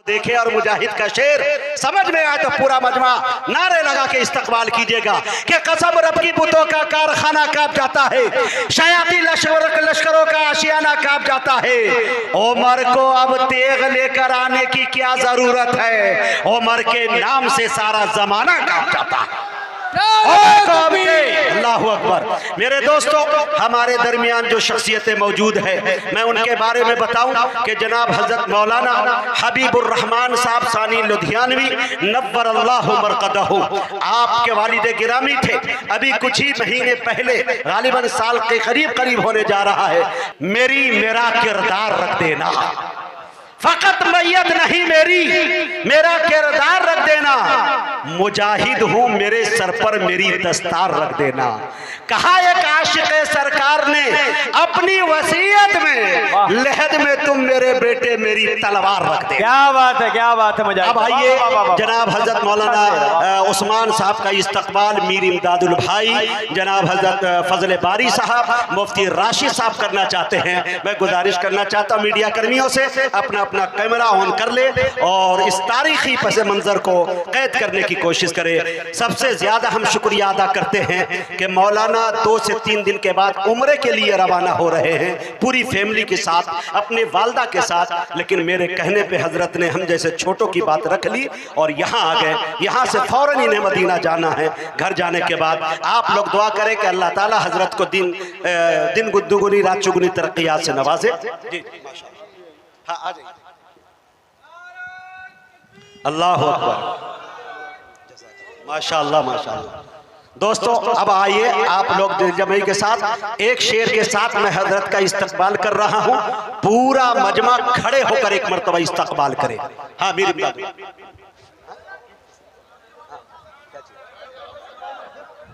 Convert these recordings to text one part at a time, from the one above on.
देखे और मुजाहिद का शेर समझ में आए तो पूरा मजमा नारे लगा के इस्तकबाल कीजिएगा कि कसम रब की बुतों का कारखाना कांप जाता है, शयाती लश्करों का आशियाना कांप जाता है। उमर को अब तेग लेकर आने की क्या जरूरत है, उमर के नाम से सारा जमाना कांप जाता है। अल्लाहु अकबर। मेरे दोस्तों, हमारे दरमियान जो शख्सियतें मौजूद है मैं उनके बारे में बताऊं कि जनाब हजरत मौलाना हबीबुर रहमान साहब सानी लुधियानवी नव्वरल्लाहु मरकदहू आपके वालिद गिरामी थे। अभी कुछ ही महीने पहले गालिबन साल के करीब होने जा रहा है। मेरा किरदार रख देना, फकत मैयत नहीं मेरा किरदार रख देना। मुजाहिद हूं, मेरे सर पर मेरी दस्तार रख देना। कहा एक आशिक़ सरकार ने अपनी वसीयत में, लहद में तुम मेरे बेटे मेरी तलवार रख दे। क्या बात है, क्या बात है मुजाहिद। अब आइए जनाब हजरत मौलाना उस्मान साहब का इस्तकबाल मीर इमदादुल भाई जनाब हजरत फजल बारी साहब मुफ्ती राशिद साहब करना चाहते हैं। मैं गुजारिश करना चाहता हूँ मीडिया कर्मियों से अपना कैमरा ऑन कर ले और इस तारीखी पस मंजर को कैद करने की कोशिश करें। सबसे ज्यादा हम शुक्रिया अदा करते हैं कि मौलाना 2 से 3 दिन के बाद उम्रे के लिए रवाना हो रहे हैं पूरी फैमिली के साथ, अपने वालदा के साथ। लेकिन मेरे कहने पे हजरत ने हम जैसे छोटों की बात रख ली और यहाँ आ गए। यहाँ से फौरन इन्हें मदीना जाना है। घर जाने के बाद आप लोग दुआ करें कि अल्लाह ताला हजरत को दिन दुगुनी रात चुगुनी तरक्कियात से नवाजे। जी हाँ, आ जाइए। अल्लाह अकबर, माशाअल्लाह माशाअल्लाह। दोस्तों अब आइए आप लोग जमई के साथ एक शेर के साथ मैं हजरत का इस्तकबाल कर रहा हूं। पूरा मजमा खड़े होकर एक मर्तबा इस्तकबाल करे। हाँ मेरी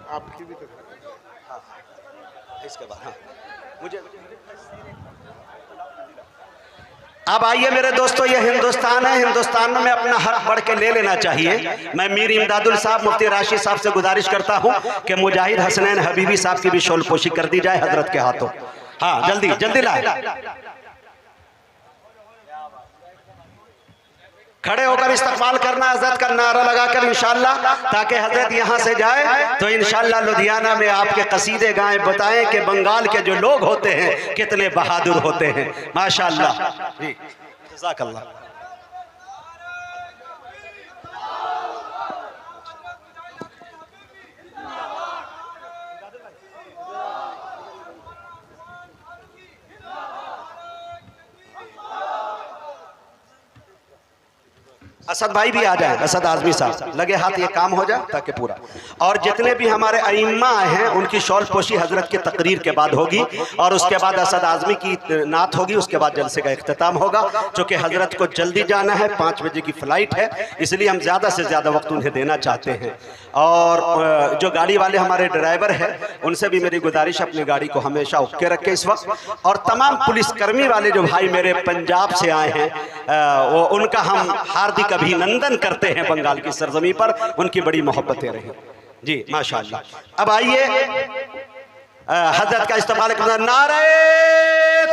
आपकी भी तो इसके बाद हाँ मुझे अब आइए मेरे दोस्तों, ये हिंदुस्तान है, हिंदुस्तान में अपना हक बढ़ के ले लेना चाहिए। मैं मीर इमदादुल साहब मुफ्ती राशिद साहब से गुजारिश करता हूं कि मुजाहिद हसनैन हबीबी साहब की भी शोलपोशी कर दी जाए हजरत के हाथों। हाँ जल्दी जल्दी लाए, खड़े होकर इस्तकबाल करना, हजरत का नारा लगाकर इंशाअल्लाह, ताकि हजरत यहाँ से जाए तो इंशाअल्लाह लुधियाना में आपके कसीदे गाएं, बताएं कि बंगाल के जो लोग होते हैं कितने बहादुर होते हैं। माशाअल्लाह जी, जज़ाकल्लाह। असद भाई भी आ जाए, असद आजमी साहब लगे हाथ ये काम हो जाए ताकि पूरा। और जितने भी हमारे अइम्मा हैं उनकी शॉल पोशी हजरत की तकरीर के बाद होगी और उसके बाद असद आजमी की नात होगी, उसके बाद जलसे का इख्तिताम होगा। चूँकि हजरत को जल्दी जाना है, 5 बजे की फ़्लाइट है, इसलिए हम ज़्यादा से ज़्यादा वक्त उन्हें देना चाहते हैं। और जो गाड़ी वाले हमारे ड्राइवर हैं उनसे भी मेरी गुजारिश, अपनी गाड़ी को हमेशा ओके रखें इस वक्त। और तमाम पुलिसकर्मी वाले जो भाई मेरे पंजाब से आए हैं वो उनका हम हार्दिक अभिनंदन करते हैं। बंगाल की सरजमी पर उनकी बड़ी मोहब्बतें रही जी, माशाअल्लाह। अब आइए हजरत का इस्तेमाल करना। नारे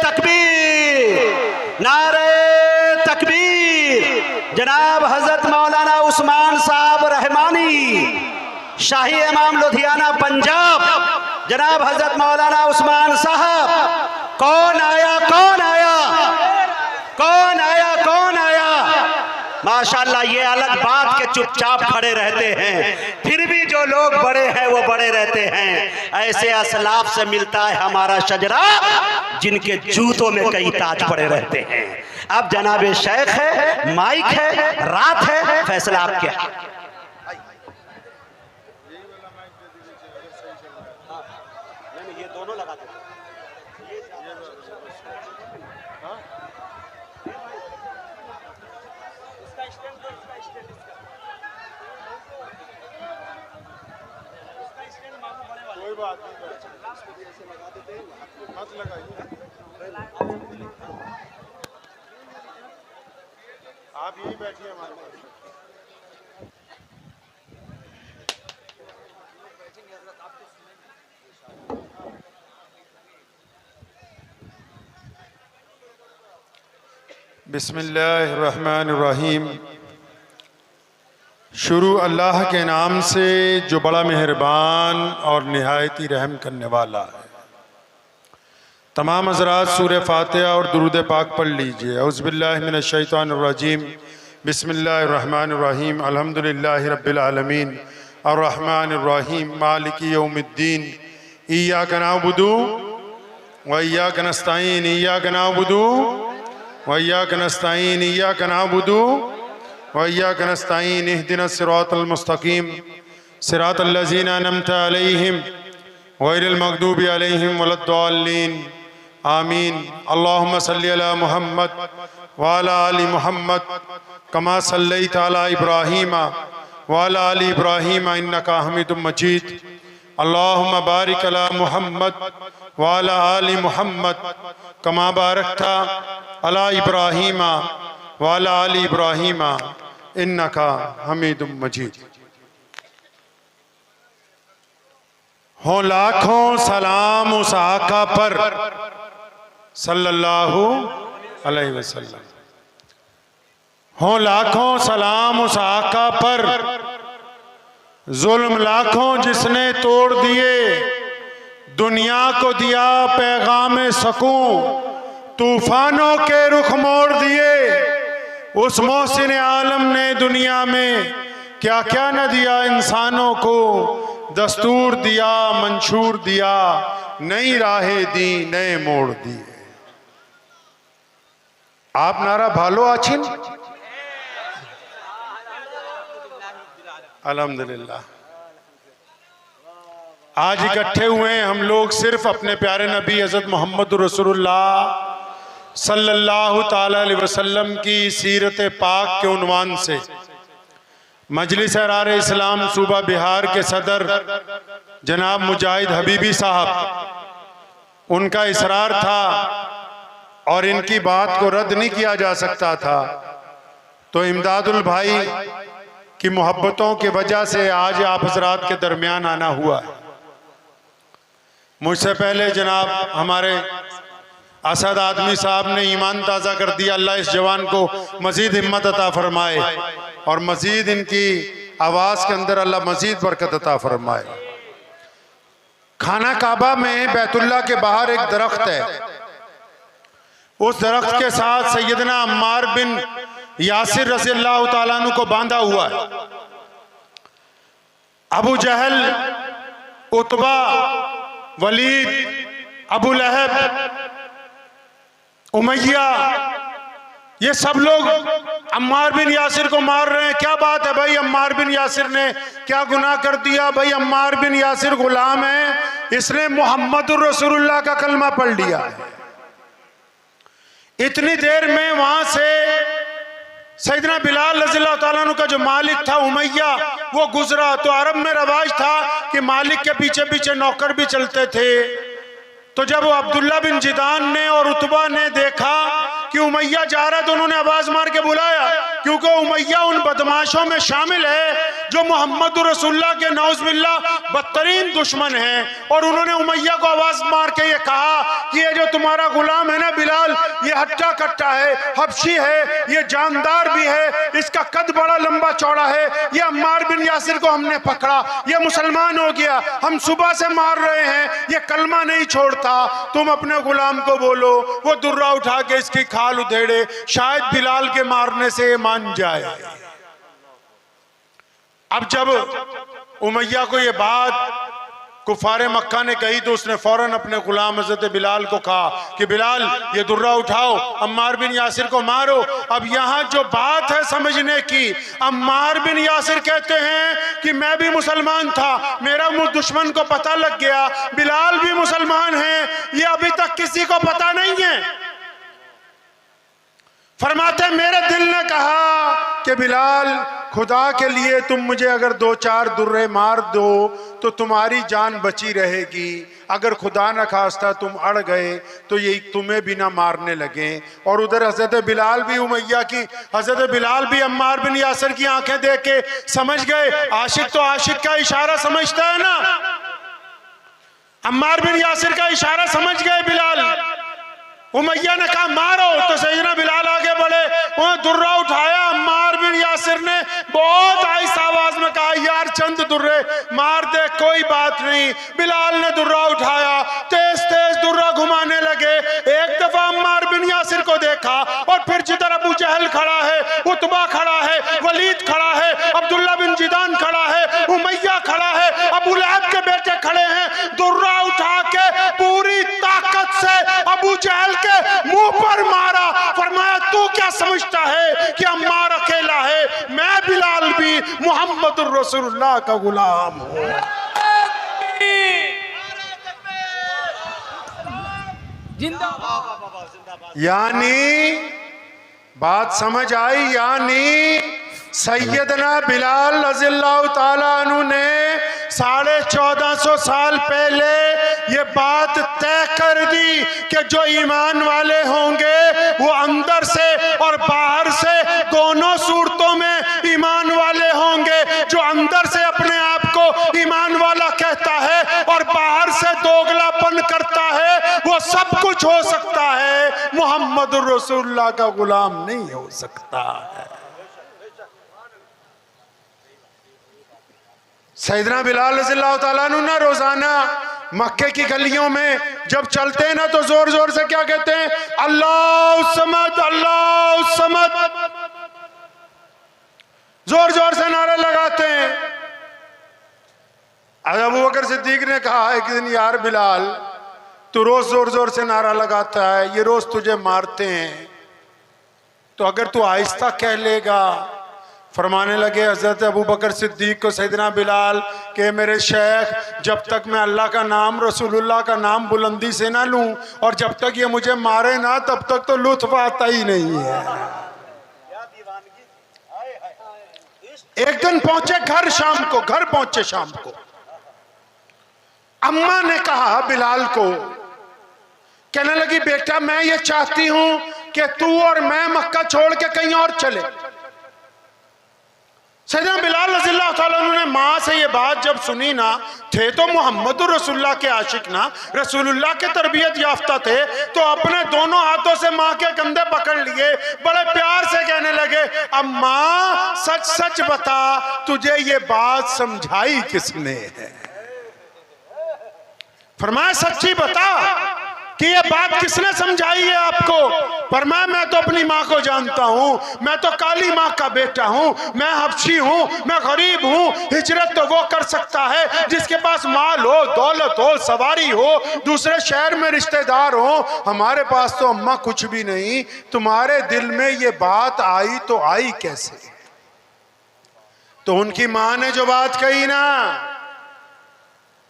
तकबीर, नारे तकबीर। जनाब हजरत मौलाना उस्मान साहब रहमानी शाही इमाम लुधियाना पंजाब, जनाब हजरत मौलाना उस्मान साहब। कौन आया कौन आया कौन आया कौन आया। माशाअल्लाह, ये अलग बात के चुपचाप खड़े रहते हैं, फिर भी जो लोग बड़े हैं वो बड़े रहते हैं। ऐसे असलाफ से मिलता है हमारा शजरा जिनके जूतों में कई ताज पड़े रहते हैं। अब जनाब शेख है, माइक है, रात है, फैसला आपके हाथ। ये दोनों लगा देते कोई बात नहीं, मत लगाइए, आप यही बैठिए हमारे पास। बिस्मिल्लाहिर्रहमानिर्रहीम। शुरू अल्लाह के नाम से जो बड़ा मेहरबान और निहायत ही रहम करने वाला है। तमाम हज़रात सूरह फातिहा और दुरूद पाक पढ़ लीजिए। औज़ुबिल्लाहि मिनश्शैतानिर्रजीम। बिस्मिल्लाहिर्रहमानिर्रहीम। अल्हम्दुलिल्लाहि रब्बिल आलमीन अर्रहमानिर्रहीम मालिकी यौमिद्दीन। इय्याका नअबुदु व इय्याका नस्तईन। इय्याका नअबुदु व इय्याका नस्तईन। इय्याका नअबुदु व इय्याका नस्तईन। इहदिनस सिरातल मुस्तकीम सिरातल लज़ीना अनअमता अलैहिम गैरिल मग़दूबि अलैहिम वलद्दाल्लीन। आमीन। अल्लाहुम्मा सल्लि अला मुहम्मद व अला आलि मुहम्मद कमा सल्लैता अला इब्राहीम व अला आलि इब्राहीम इन्नका हमीदुम मजीद। अल्लाहुम्मा बारिक अला मुहम्मद व अला आलि मुहम्मद कमा बारकता अला इब्राहीम व अला आलि इब्राहीम इन्नका हमीदुम मजीद। हो लाखों सलाम उस आका पर सल्लल्लाहु अलैहि वसल्लम। हो लाखों सलाम उस आका पर, जुल्म लाखों जिसने तोड़ दिए, दुनिया को दिया पैगाम सकूं, तूफानों के रुख मोड़ दिए। उस मोहसिन आलम ने दुनिया में क्या क्या न दिया इंसानों को, दस्तूर दिया, मंशूर दिया, नई राहें दी, नए मोड़ दिए। आप नारा भालो आछिन। अल्हम्दुलिल्लाह। आज इकट्ठे हुए हैं हम लोग सिर्फ अपने प्यारे नबी हज़रत मोहम्मद रसूलुल्लाह सल्लल्लाहु ताला अलैहि वसल्लम की सीरत पाक के उन्वान से। मजलिस अहरार इस्लाम सूबा बिहार के सदर जनाब मुजाहिद हबीबी साहब, उनका इसरार था और इनकी बात को रद्द नहीं किया जा सकता था, तो इमदादुल भाई की मोहब्बतों की वजह से आज आप हजरात के दरमियान आना हुआ है। मुझसे पहले जनाब हमारे असद आदमी साहब ने ईमान ताज़ा कर दिया। अल्लाह इस जवान को मजीद हिम्मत अता फरमाए और मजीद इनकी आवाज़ के अंदर अल्लाह मजीद बरकत अता फरमाए। खाना काबा में बैतुल्लाह के बाहर एक दरख्त है, उस दरख्त के साथ सैयदना अम्मार बिन यासिर रज़ी अल्लाह ताला अन्हु को बांधा हुआ है। अबू जहल, उतबा, वलीद, अबू लहब, उमैया, ये सब लोग अम्मार बिन यासिर को मार रहे हैं। क्या बात है भाई, अम्मार बिन यासिर ने क्या गुनाह कर दिया? भाई अम्मार बिन यासिर गुलाम है, इसने मोहम्मदुर रसूलुल्लाह का कलमा पढ़ लिया है। इतनी देर में वहां से सैयदना बिलाल रज़ियल्लाहु ताला अन्हु का जो मालिक था उमैया, वो गुजरा। तो अरब में रवाज था कि मालिक के पीछे पीछे नौकर भी चलते थे। तो जब वो अब्दुल्ला बिन जिदान ने और उतबा ने देखा कि उमैया जा रहा, तो उन्होंने आवाज मार के बुलाया, क्योंकि उमैया उन बदमाशों में शामिल है जो मोहम्मद रसूलुल्लाह के नौज़ुबिल्लाह बदतरीन दुश्मन हैं। और उन्होंने उमैया को आवाज मार के ये कहा कि ये जो तुम्हारा गुलाम है ना बिलाल, ये हट्टा कट्टा है, हबशी है, ये जानदार भी है, इसका कद बड़ा लंबा चौड़ा है। ये अम्मार बिन यासिर को हमने पकड़ा, ये मुसलमान हो गया, हम सुबह से मार रहे हैं, ये कलमा नहीं छोड़ता। तुम अपने गुलाम को बोलो वो दुर्रा उठा के इसकी खाल उधेड़े, शायद बिलाल के मारने से मान जाए। अब जब उमैया को ये बात कुफारे मक्का ने कही, तो उसने फौरन अपने गुलाम हजरत बिलाल को कहा कि बिलाल ये दुर्रा उठाओ, अम्मार बिन यासिर को मारो। अब यहाँ जो बात है समझने की, अम्मार बिन यासिर कहते हैं कि मैं भी मुसलमान था, मेरा दुश्मन को पता लग गया, बिलाल भी मुसलमान है, ये अभी तक किसी को पता नहीं है। फरमाते मेरे दिल ने कहा कि बिलाल खुदा के लिए तुम मुझे अगर 2-4 दुर्रे मार दो तो तुम्हारी जान बची रहेगी, अगर खुदा न खास्ता तुम अड़ गए तो ये तुम्हें भी ना मारने लगे। और उधर हजरत बिलाल भी उमैया की, हजरत बिलाल भी अम्मार बिन यासिर की आंखें देख के समझ गए। आशिक तो आशिक का इशारा समझता है ना, अम्मार बिन यासिर का इशारा समझ गए बिलाल। उमैया ने कहा मारो, तो सैयदना बिलाल आगे बढ़े, उन्हें दुर्रा उठाया। अम्मार बिन यासिर ने बहुत आहिस्ता आवाज में कहा यार चंद दुर्रे मार दे, कोई बात नहीं। बिलाल ने दुर्रा उठाया, तेज तेज दुर्रा घुमाने लगे। एक दफा अम्मार बिन यासिर को देखा और फिर जिधर अबू जहल खड़ा है, उतबा खड़ा है, वलीद खड़ा है, अब्दुल्ला बिन जिदान खड़ा है, उमैया खड़ा है, अबू लहब के बेटे खड़े हैं। दुर्रा उठा के पूरी ताकत से अबू जहल के मुंह पर मारा। फरमाया तू क्या समझता है कि अम्मार अकेला है? मैं बिलाल भी मोहम्मद रसूलुल्लाह का गुलाम हूं। यानी बात समझ आई, यानी सैयदना बिलाल रज़ियल्लाहु ताला अन्हु ने 1450 साल पहले ये बात तय कर दी कि जो ईमान वाले होंगे वो अंदर से और बाहर से दोनों सूरतों में ईमान वाले होंगे। जो अंदर से अपने आप को ईमान वाला कहता है और बाहर से दोगलापन करता है, वो सब कुछ हो सकता है, मोहम्मद रसूलुल्लाह का गुलाम नहीं हो सकता है। सैयदना बिलाल रज़ियल्लाहु ताला अन्हु ना रोजाना मक्के की गलियों में जब चलते हैं ना तो जोर जोर से क्या कहते हैं? अल्लाह समद, अल्लाह समद, जोर जोर से नारे लगाते हैं। अबू बकर सिद्दीक ने कहा एक दिन यार बिलाल तू रोज जोर जोर से नारा लगाता है, ये रोज तुझे मारते हैं, तो अगर तू आहिस्ता कह लेगा। फरमाने लगे हजरत अबू बकर सिद्दीक को सैयदना बिलाल के मेरे शेख, जब तक मैं अल्लाह का नाम रसूलुल्लाह का नाम बुलंदी से ना लूं और जब तक ये मुझे मारे ना तब तक तो लुत्फ आता ही नहीं है। एक दिन पहुंचे घर शाम को, घर पहुंचे शाम को, अम्मा ने कहा बिलाल को, कहने लगी बेटा मैं ये चाहती हूं कि तू और मैं मक्का छोड़ के कहीं और चले। सैयदना बिलाल रज़ियल्लाहु ताला अन्हु ने माँ से ये बात जब सुनी ना, थे तो मोहम्मद रसूलुल्लाह के आशिक ना, रसूलुल्लाह के तरबियत याफ्ता थे, तो अपने दोनों हाथों से माँ के कंधे पकड़ लिए, बड़े प्यार से कहने लगे अम्मा सच सच बता तुझे ये बात समझाई किसने है? फरमाया सच्ची बता कि ये बात किसने समझाई है आपको? फरमाया मैं तो अपनी माँ को जानता हूँ, मैं तो काली माँ का बेटा हूँ, मैं हबशी हूँ, मैं गरीब हूँ। हिजरत तो वो कर सकता है जिसके पास माल हो, दौलत हो, सवारी हो, दूसरे शहर में रिश्तेदार हो। हमारे पास तो अम्मा कुछ भी नहीं। तुम्हारे दिल में ये बात आई तो आई कैसे? तो उनकी माँ ने जो बात कही ना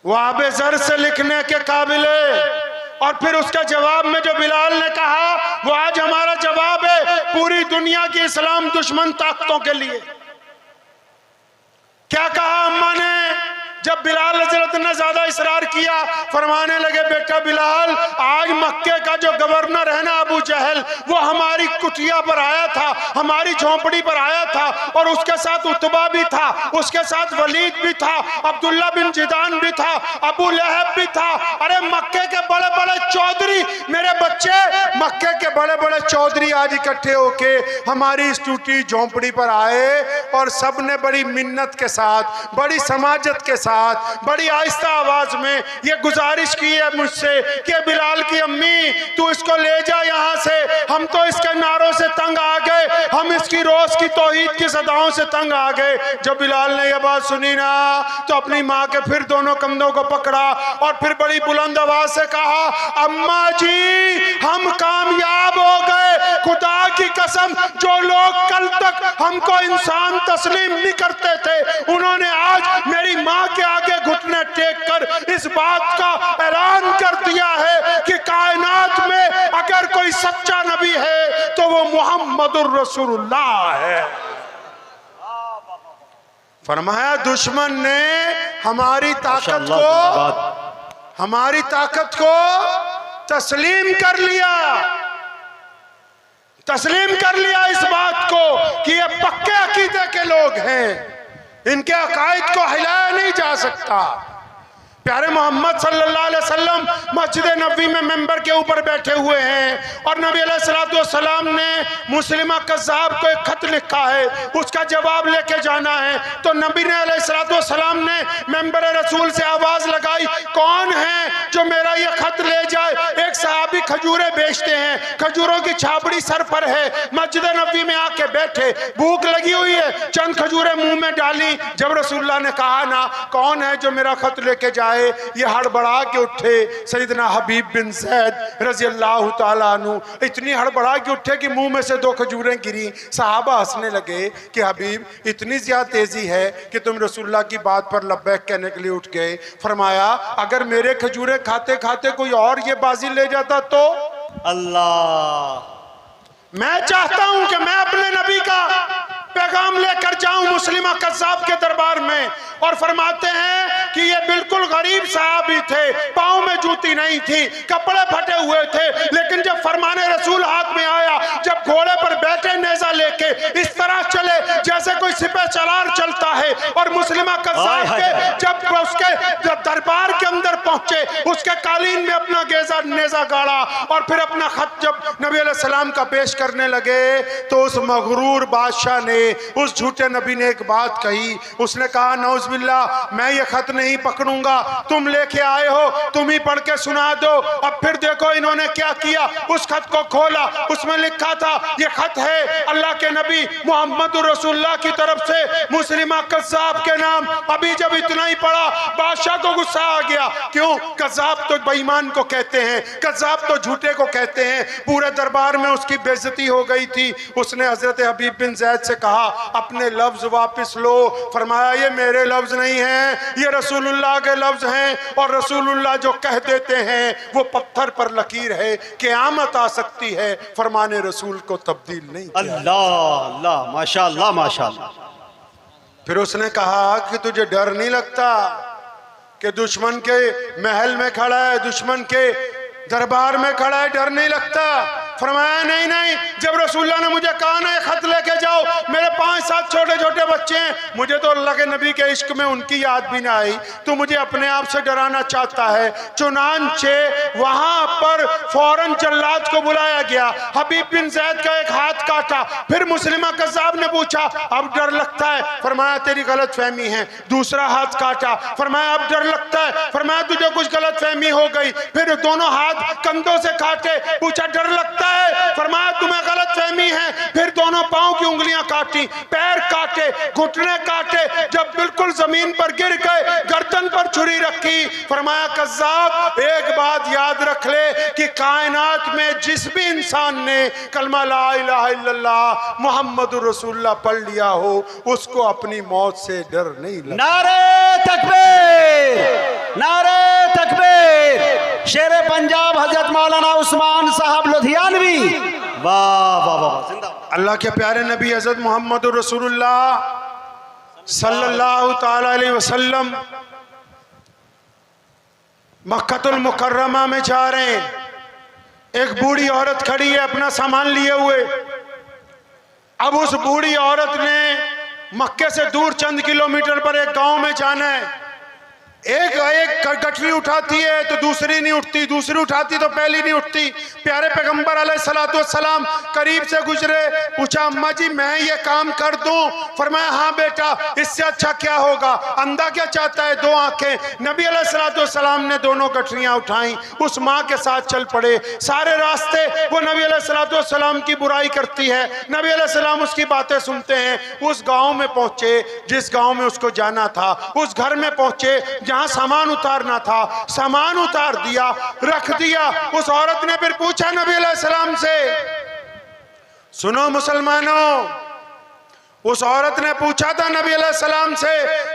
वो आबे ज़र से लिखने के काबिल है। और फिर उसका जवाब में जो बिलाल ने कहा वो आज हमारा जवाब है पूरी दुनिया की इस्लाम दुश्मन ताकतों के लिए। क्या कहा अम्मा ने जब बिलाल हजरत ने ज्यादा इसरार किया? फरमाने लगे बेटा बिलाल आज मक्के का जो गवर्नर है ना अबू जहल, वो हमारी कुटिया पर आया था, हमारी झोंपड़ी पर आया था, और उसके साथ उतबा भी था, उसके साथ वलीद भी था, अब्दुल्ला बिन जिदान भी था, अबू लहब भी था। अरे मक्के के बड़े बड़े चौधरी, मेरे बच्चे, मक्के के बड़े बड़े चौधरी आज इकट्ठे होके हमारी इस टूटी झोंपड़ी पर आए और सब ने बड़ी मिन्नत के साथ, बड़ी समाजत के साथ, बड़ी आहिस्ता आवाज में ये गुजारिश की है मुझसे कि बिलाल की अम्मी तू इसको ले जा यहाँ से, हम तो इसके नारों से तंग आ गए, हम इसकी रोज की तौहीद की सदाओं से तंग आ गए। जब बिलाल ने यह बात सुनी ना तो अपनी माँ के फिर दोनों कंधों को पकड़ा और फिर बड़ी बुलंद आवाज से कहा अम्मा जी हम कामयाब हो गए, खुदा की कसम जो लोग कल तक हमको इंसान तस्लीम नहीं करते थे उन्होंने आज मेरी माँ के आगे घुटने टेक कर इस बात का ऐलान कर दिया है कि कायनात में अगर कोई सच्चा नबी है तो वो मोहम्मदुर रसूलुल्लाह है। फरमाया दुश्मन ने हमारी ताकत को तस्लीम कर लिया इस बात को कि ये पक्के अकीदे के लोग हैं, इनके अकायद को हिलाया नहीं जा सकता। प्यारे मोहम्मद सल्लल्लाहु अलैहि वसल्लम मस्जिद नबी में मेंबर के ऊपर बैठे हुए हैं और नबी अलैहिस्सलाम ने मुस्लिमा कज़्ज़ाब को एक खत लिखा है, उसका जवाब लेके जाना है। तो नबी ने अलैहिस्सलाम ने मेंबर रसूल से आवाज़ लगाई, कौन है जो मेरा ये खत ले जाए। एक सहाबी खजूरें बेचते हैं, खजूरों की छाबड़ी सर पर है, मस्जिद नबी में आके बैठे, भूख लगी हुई है, चंद खजूरें मुंह में डाली। जब रसूलुल्लाह ने कहा ना कौन है जो मेरा खत लेके जाए, ये हड़बड़ा के उठे। सैयदना हबीब बिन ज़ैद रज़ी अल्लाह ताला अन्हु इतनी हड़बड़ा के उठे कि मुंह में से 2 खजूरें गिरी। सहाबा हंसने लगे कि हबीब इतनी ज्यादा तेजी है कि तुम रसूलुल्लाह की बात पर लब्बैक कहने के लिए उठ गए। फरमाया अगर मेरे खजूरें खाते खाते कोई और ये बाजी ले जाता तो। अल्लाह, मैं चाहता हूं कि मैं अपने नबी का पैगाम लेकर जाऊं मुस्लिमा कज़्ज़ाब के दरबार में। और फरमाते हैं कि ये बिल्कुल गरीब सहाबी थे, पाँव में जूती नहीं थी, कपड़े फटे हुए थे, लेकिन जब फरमाने रसूल हाथ में आया, जब घोड़े पर बैठे नेजा लेके इस तरह चले जैसे कोई सिपह सलार चलता है। और मुस्लिमा कज़्ज़ाब के जब उसके दरबार के अंदर पहुंचे, उसके कालीन में अपना नेजा गाड़ा और फिर अपना खत जब नबी अलैहिस्सलाम का पेश करने लगे तो उस मगरूर बादशाह ने, उस झूठे नबी ने एक बात कही। उसने कहा नौज़बिल्लाह मैं ये खत नहीं पकड़ूंगा, तुम लेके आए हो, तुम ही पढ़ के सुना दो। अब फिर देखो इन्होंने क्या किया, उस खत को खोला, उसमें लिखा था ये खत है अल्लाह के नबी मोहम्मद रसूलुल्लाह की तरफ से मुस्लिमा कज़्ज़ाब के नाम। अभी जब इतना ही पढ़ा बादशाह को गुस्सा आ गया। क्यों? कज़्ज़ाब तो बेईमान को कहते हैं, कज़्ज़ाब तो झूठे को कहते हैं। पूरे दरबार में उसकी बेइज्जती हो गई थी। उसने हजरत हबीब बिन ज़ैद से कहा अपने लफ्ज वापस लो। फरमाया ये मेरे लफ्ज नहीं हैं, ये रसूलुल्लाह के लफ्ज हैं और रसूलुल्लाह जो कह देते हैं वो पत्थर पर लकीर है, क़यामत आ सकती है, फरमाने रसूल को तब्दील नहीं किया। अल्लाह अल्लाह, माशाअल्लाह माशाअल्लाह। फिर उसने कहा कि तुझे डर नहीं लगता कि दुश्मन के महल में खड़ा है, दुश्मन के दरबार में खड़ा है, डर नहीं लगता? फरमाया नहीं नहीं, जब रसूलुल्लाह ने मुझे कहा ना खत लेके जाओ, मेरे 5-7 छोटे छोटे बच्चे हैं, मुझे तो अल्लाह के नबी के इश्क में उनकी याद भी ना आई, तो मुझे अपने आप से डराना चाहता है। चुनांचे वहां पर फौरन जल्लाद को बुलाया गया। हबीब बिन ज़ैद का एक हाथ काटा। फिर मुस्लिमा कज़्ज़ाब ने पूछा अब डर लगता है? फरमाया तेरी गलत फहमी है। दूसरा हाथ काटा। फरमाया अब डर लगता है? फरमाया तुझे कुछ गलत फहमी हो गई। फिर दोनों हाथ कंधों से काटे, पूछा डर लगता है? फरमाया तुम्हें गलत फहमी है। फिर दोनों पांव की उंगलियां काटी, पैर काटे, घुटने काटे, जब बिल्कुल जमीन पर गिर गए गर्दन पर छुरी रखी। फरमाया कज़्ज़ाब एक बात याद रख ले कि कायनात में जिस भी इंसान ने कलमा ला इलाहा इल्लल्लाह मुहम्मदुर रसूलुल्लाह पढ़ लिया हो उसको अपनी मौत से डर नहीं लगता। नारे तकबीर, नारे तकबीर। शेर पंजाब हजरत मौलाना उस्मान साहब लुधियानवी, वाह वाह वाह, जिंदाबाद। अल्लाह के प्यारे नबी हजरत मोहम्मद रसूलुल्लाह सल्लल्लाहु ताला अलैहि वसल्लम मक्कातुल मुकर्रमा में जा रहे हैं। एक बूढ़ी औरत खड़ी है अपना सामान लिए हुए। अब उस बूढ़ी औरत ने मक्के से दूर चंद किलोमीटर पर एक गांव में जाना है। एक गठरी उठाती है तो दूसरी नहीं उठती, दूसरी उठाती तो पहली नहीं उठती। प्यारे पैगंबर अलैहिस्सलाम करीब से गुजरे, पूछा अम्मा जी मैं ये काम कर दूं? फरमाया हाँ बेटा, इससे अच्छा क्या होगा? अंधा क्या चाहता है? 2 आंखें। नबी अलैहिस्सलाम ने दोनों गठरियां उठाई, उस माँ के साथ चल पड़े। सारे रास्ते वो नबी अलैहिस्सलाम की बुराई करती है, नबी अलैहिस्सलाम उसकी बातें सुनते हैं। उस गाँव में पहुंचे जिस गाँव में उसको जाना था, उस घर में पहुंचे जहां सामान उतारना था, सामान उतार दिया, रख दिया। उस औरत ने फिर पूछा नबी अलैहिस्सलाम से, सुनो मुसलमानों, उस औरत ने पूछा था नबी अलैहिस्सलाम से,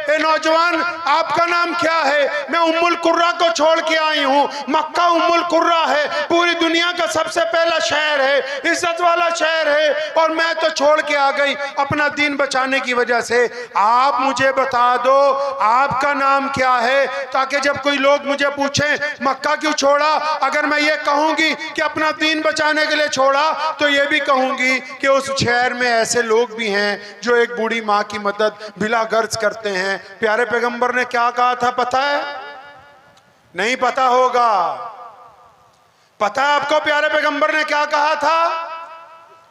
ए नौजवान आपका नाम क्या है? मैं उम्मुल कुर्रा को छोड़ के आई हूँ। मक्का उम्मुल कुर्रा है, पूरी दुनिया का सबसे पहला शहर है, इज्जत वाला शहर है, और मैं तो छोड़ के आ गई अपना दीन बचाने की वजह से। आप मुझे बता दो आपका नाम क्या है, ताकि जब कोई लोग मुझे पूछें मक्का क्यों छोड़ा, अगर मैं ये कहूँगी कि अपना दीन बचाने के लिए छोड़ा तो ये भी कहूँगी कि उस शहर में ऐसे लोग भी हैं जो एक बूढ़ी माँ की मदद बिला गर्ज करते हैं। प्यारे पैगंबर ने क्या कहा था पता है? नहीं पता होगा। पता है आपको प्यारे पैगंबर ने क्या कहा था?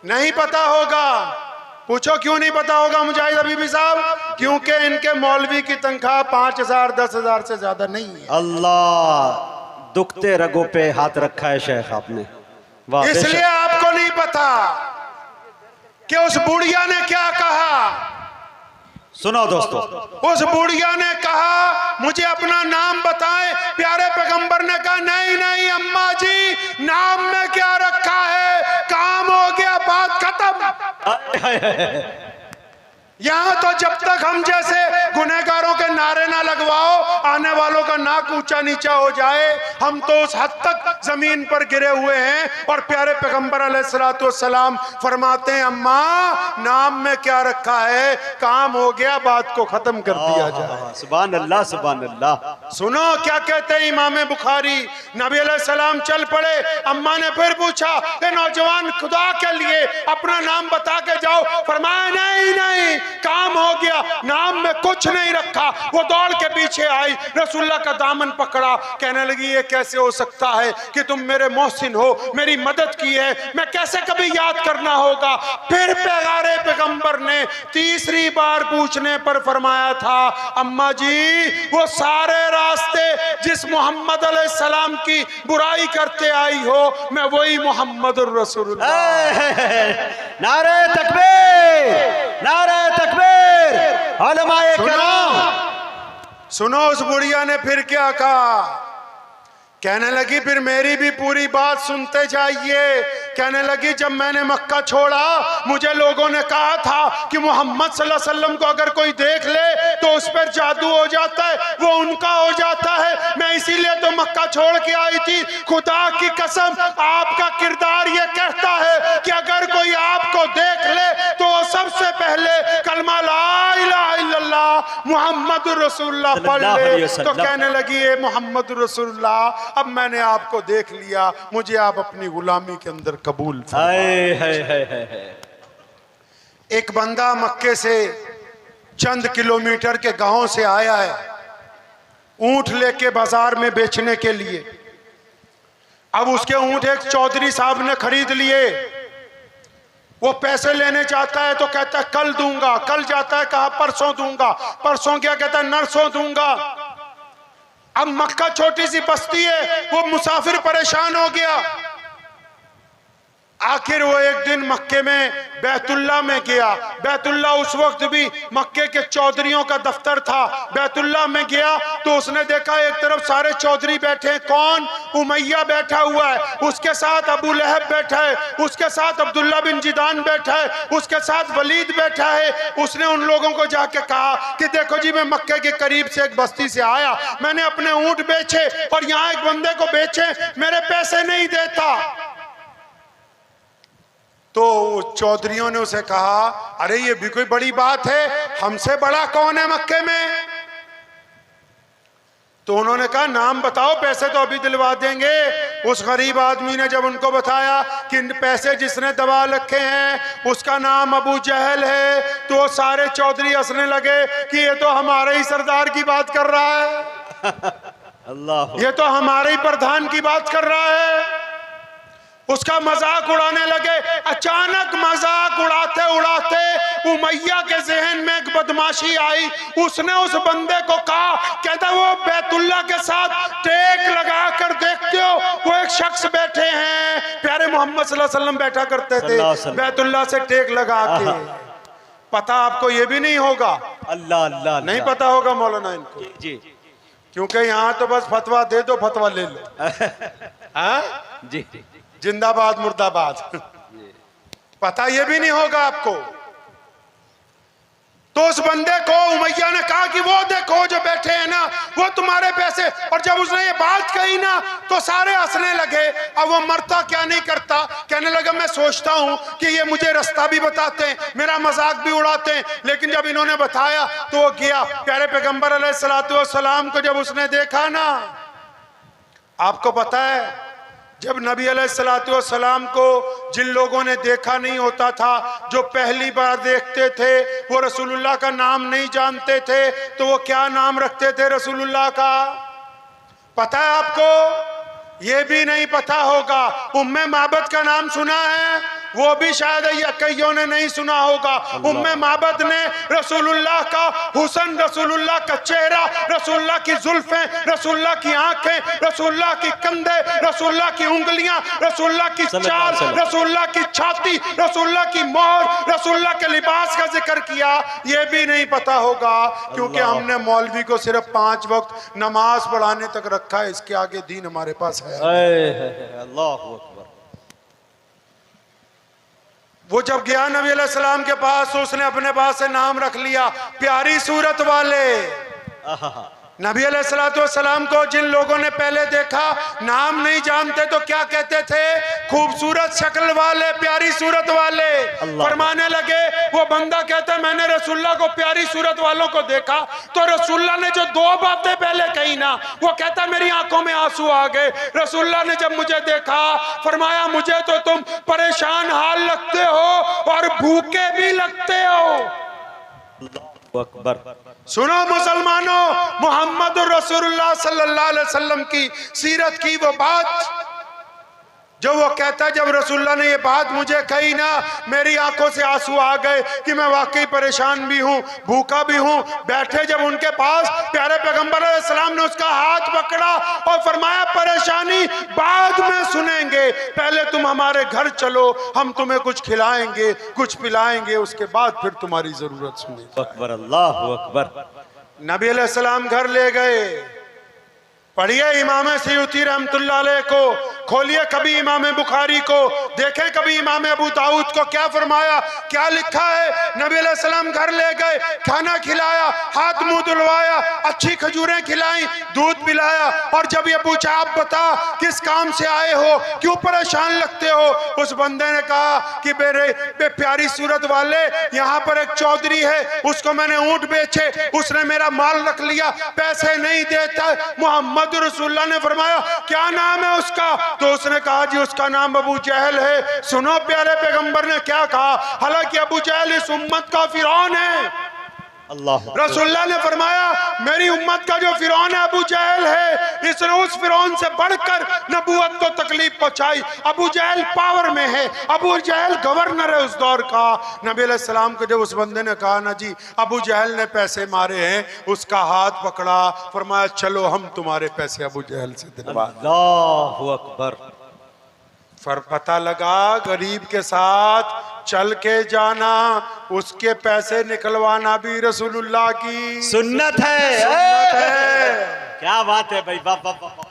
नहीं पता होगा। पूछो क्यों नहीं पता होगा मुजाहिद हबीबी साहब? क्योंकि इनके मौलवी की तनख्वाह 5,000 10,000 से ज्यादा नहीं है। अल्लाह, दुखते रगों पे हाथ रखा है शेख आपने। वाह, इसलिए आपको नहीं पता कि उस बुढ़िया ने क्या कहा। सुनो दोस्तों, उस बुढ़िया ने कहा मुझे अपना नाम बताएं। प्यारे पैगंबर ने कहा नहीं नहीं अम्मा जी, नाम में क्या रखा है, काम हो गया, बात खत्म। यहाँ तो जब तक हम जैसे गुनहगारों के नारे ना लगवाओ, आने वालों का नाक ऊंचा नीचा हो जाए, हम तो उस हद तक जमीन पर गिरे हुए हैं। और प्यारे पैगंबर अलैहिस्सलाम फरमाते हैं अम्मा, नाम में क्या रखा है, काम हो गया, बात को खत्म कर दिया जाए। सुभान अल्लाह, सुभान अल्लाह। सुनो क्या कहते हैं इमाम बुखारी। नबी अलैहिस्सलाम चल पड़े। अम्मा ने फिर पूछा, ए नौजवान, खुदा के लिए अपना नाम बता के जाओ। फरमाया नहीं नहीं, काम हो गया, नाम में कुछ नहीं रखा। वो दौड़ के पीछे आई, रसूलुल्लाह का दामन पकड़ा, कहने लगी ये कैसे हो सकता है कि तुम मेरे मोहसिन हो, मेरी मदद की है, मैं कैसे कभी याद करना होगा। फिर प्यारे पैगंबर ने तीसरी बार पूछने पर फरमाया था, अम्मा जी वो सारे रास्ते जिस मोहम्मद अलैहिस्सलाम की बुराई करते आई हो, मैं वही मोहम्मद रसूलुल्लाह। नारे तकबीर, नारे तकबीर, उलमाए किराम। सुनो उस बुढ़िया ने फिर क्या कहा। कहने लगी फिर मेरी भी पूरी बात सुनते जाइए। कहने लगी जब मैंने मक्का छोड़ा, मुझे लोगों ने कहा था कि मोहम्मद सल्लल्लाहु अलैहि वसल्लम को अगर कोई देख ले तो उस पर जादू हो जाता है, वो उनका हो जाता है। मैं इसीलिए तो मक्का छोड़ के आई थी। खुदा की कसम, आपका किरदार ये कहता है कि अगर कोई आपको देख ले तो वो सबसे पहले कलमा ला इलाहा इल्लल्लाह मुहम्मद रसूलुल्लाह पढ़ ले। तो कहने लगी ये मोहम्मद रसूलुल्लाह, अब मैंने आपको देख लिया, मुझे आप अपनी गुलामी के अंदर कबूल। एक बंदा मक्के से चंद किलोमीटर के गांव से आया है, ऊंट लेके बाजार में बेचने के लिए। अब उसके ऊंट एक चौधरी साहब ने खरीद लिए। वो पैसे लेने जाता है तो कहता है कल दूंगा, कल जाता है कहा परसों दूंगा, परसों क्या कहता है नरसों दूंगा। अब मक्का छोटी सी बस्ती है, वो मुसाफिर परेशान हो गया। आखिर वो एक दिन मक्के में बैतुल्ला में गया। बैतुल्ला उस वक्त भी मक्के के चौधरियों का दफ्तर था। बैतुल्ला में गया तो उसने देखा एक तरफ सारे चौधरी बैठे हैं। कौन? उमैया बैठा हुआ है, उसके साथ अबू लहब बैठा है, उसके साथ अब्दुल्ला बिन जिदान बैठा है, उसके साथ वलीद बैठा है। उसने उन लोगों को जाके कहा कि देखो जी, मैं मक्के के करीब से एक बस्ती से आया, मैंने अपने ऊंट बेचे और यहाँ एक बंदे को बेचे, मेरे पैसे नहीं देता। तो चौधरियों ने उसे कहा अरे ये भी कोई बड़ी बात है, हमसे बड़ा कौन है मक्के में? तो उन्होंने कहा नाम बताओ, पैसे तो अभी दिलवा देंगे। उस गरीब आदमी ने जब उनको बताया कि पैसे जिसने दबा रखे हैं उसका नाम अबू जहल है, तो सारे चौधरी हंसने लगे कि ये तो हमारे ही सरदार की बात कर रहा है, अल्लाह, ये तो हमारे ही प्रधान की बात कर रहा है। उसका मजाक उड़ाने लगे। अचानक मजाक उड़ाते उड़ाते उमैया के जहन में एक बदमाशी आई। उसने उस बंदे को कहा, कहता वो बैतुल्ला के साथ टेक लगा कर देखते हो, वो एक शख्स बैठे हैं, प्यारे मोहम्मद सल्लल्लाहु अलैहि वसल्लम बैठा करते थे बैतुल्ला से टेक लगा के। पता आपको ये भी नहीं होगा, अल्लाह अल्लाह, नहीं पता होगा मौलाना इनको जी, क्योंकि यहाँ तो बस फतवा दे दो, फतवा ले लो। हाँ जी, जिंदाबाद मुर्दाबाद। पता ये भी नहीं होगा आपको। तो उस बंदे को उमैया ने कहा कि वो देखो जो बैठे हैं ना, वो तुम्हारे पैसे। और जब उसने ये बात कही ना तो सारे हंसने लगे। अब वो मरता क्या नहीं करता, कहने लगा मैं सोचता हूं कि ये मुझे रास्ता भी बताते हैं, मेरा मजाक भी उड़ाते हैं, लेकिन जब इन्होंने बताया तो वो गया। प्यारे पैगंबर अलैहिस्सलाम को जब उसने देखा ना, आपको पता है जब नबी अलैहिस्सलाम को जिन लोगों ने देखा नहीं होता था, जो पहली बार देखते थे, वो रसूलुल्लाह का नाम नहीं जानते थे, तो वो क्या नाम रखते थे रसूलुल्लाह का? पता है आपको? ये भी नहीं पता होगा। उम्मे माबद का नाम सुना है? वो भी शायद कईयों ने नहीं सुना होगा। उम्मे माबद ने रसूलुल्लाह का हुस्न, रसूलुल्लाह का चेहरा, रसूलुल्लाह की जुल्फें, रसूलुल्लाह की आंखें, रसूलुल्लाह की कंधे, रसूलुल्लाह की उंगलियां, रसूलुल्लाह की चाल, रसूलुल्लाह की छाती, रसूलुल्लाह की मोहर, रसूलुल्लाह के लिबास का जिक्र किया। ये भी नहीं पता होगा, क्योंकि हमने मौलवी को सिर्फ 5 वक्त नमाज पढ़ाने तक रखा है। इसके आगे दीन हमारे पास है। अल्लाह अकबर। वो जब गया नबी अलैहि सलाम के पास, तो उसने अपने पास से नाम रख लिया प्यारी सूरत वाले। नबी अलैहिस्सलाम को जिन लोगों ने पहले देखा, नाम नहीं जानते तो क्या कहते थे? खूबसूरत शक्ल वाले, प्यारी सूरत वाले। फरमाने लगे, वो बंदा कहता है मैंने रसूलुल्लाह को प्यारी सूरत वालों को देखा, तो रसूलुल्लाह ने जो 2 बातें पहले कही ना, वो कहता मेरी आंखों में आंसू आ गए। रसूलुल्लाह ने जब मुझे देखा, फरमाया मुझे तो तुम परेशान हाल लगते हो और भूखे भी लगते हो। अकबर। सुनो मुसलमानों, मोहम्मद रसूलुल्लाह सल्लल्लाहु अलैहि वसल्लम की सीरत की वो बात जो वो कहता है, जब रसूलुल्लाह ने ये बात मुझे कही ना, मेरी आंखों से आंसू आ गए कि मैं वाकई परेशान भी हूँ, भूखा भी हूँ। बैठे जब उनके पास, प्यारे पैगंबर अलैहिस्सलाम ने उसका हाथ पकड़ा और फरमाया परेशानी बाद में सुनेंगे, पहले तुम हमारे घर चलो, हम तुम्हें कुछ खिलाएंगे, कुछ पिलाएंगे, उसके बाद फिर तुम्हारी जरूरत सुनेंगे। अकबर, अल्लाह अकबर। नबी अलैहिस्सलाम घर ले गए। पढ़िए इमाम सयूती रहमतुल्लाह अलैह को, खोलिए कभी इमाम बुखारी को, देखें कभी इमाम अबू दाऊद को, क्या फरमाया, क्या लिखा है। नबी अलैहिस्सलाम घर ले गए, खाना खिलाया, हाथ मुंह धुलवाया, अच्छी खजूरें खिलाई, दूध पिलाया, और जब ये पूछा आप बता किस काम से आए हो, क्यों परेशान लगते हो, उस बंदे ने कहा कि मेरे प्यारी सूरत वाले, यहाँ पर एक चौधरी है, उसको मैंने ऊंट बेचे, उसने मेरा माल रख लिया, पैसे नहीं देता। मोहम्मद रसूलुल्लाह ने फरमाया क्या नाम है उसका, तो उसने कहा जी उसका नाम अबू जहल है। सुनो प्यारे पैगंबर ने क्या कहा, हालांकि अबू जहल इस उम्मत का फिरौन है। रसूलुल्लाह ने फरमाया मेरी उम्मत का जो फिरौन है अबू जहल है, इसने उस फिरौन से बढ़कर नबूवत को तकलीफ पहुंचाई। अबू जहल पावर में है, अबू जहल गवर्नर है उस दौर का। नबी अलैहि सलाम को जब उस बंदे ने कहा ना जी अबू जहल ने पैसे मारे हैं, उसका हाथ पकड़ा, फरमाया चलो हम तुम्हारे पैसे अबू जहल से दिलवा। अल्लाहु अकबर। फिर पता लगा गरीब के साथ चल के जाना, उसके पैसे निकलवाना भी रसूलुल्लाह की सुन्नत है। क्या बात है भाई, वाह वाह वाह।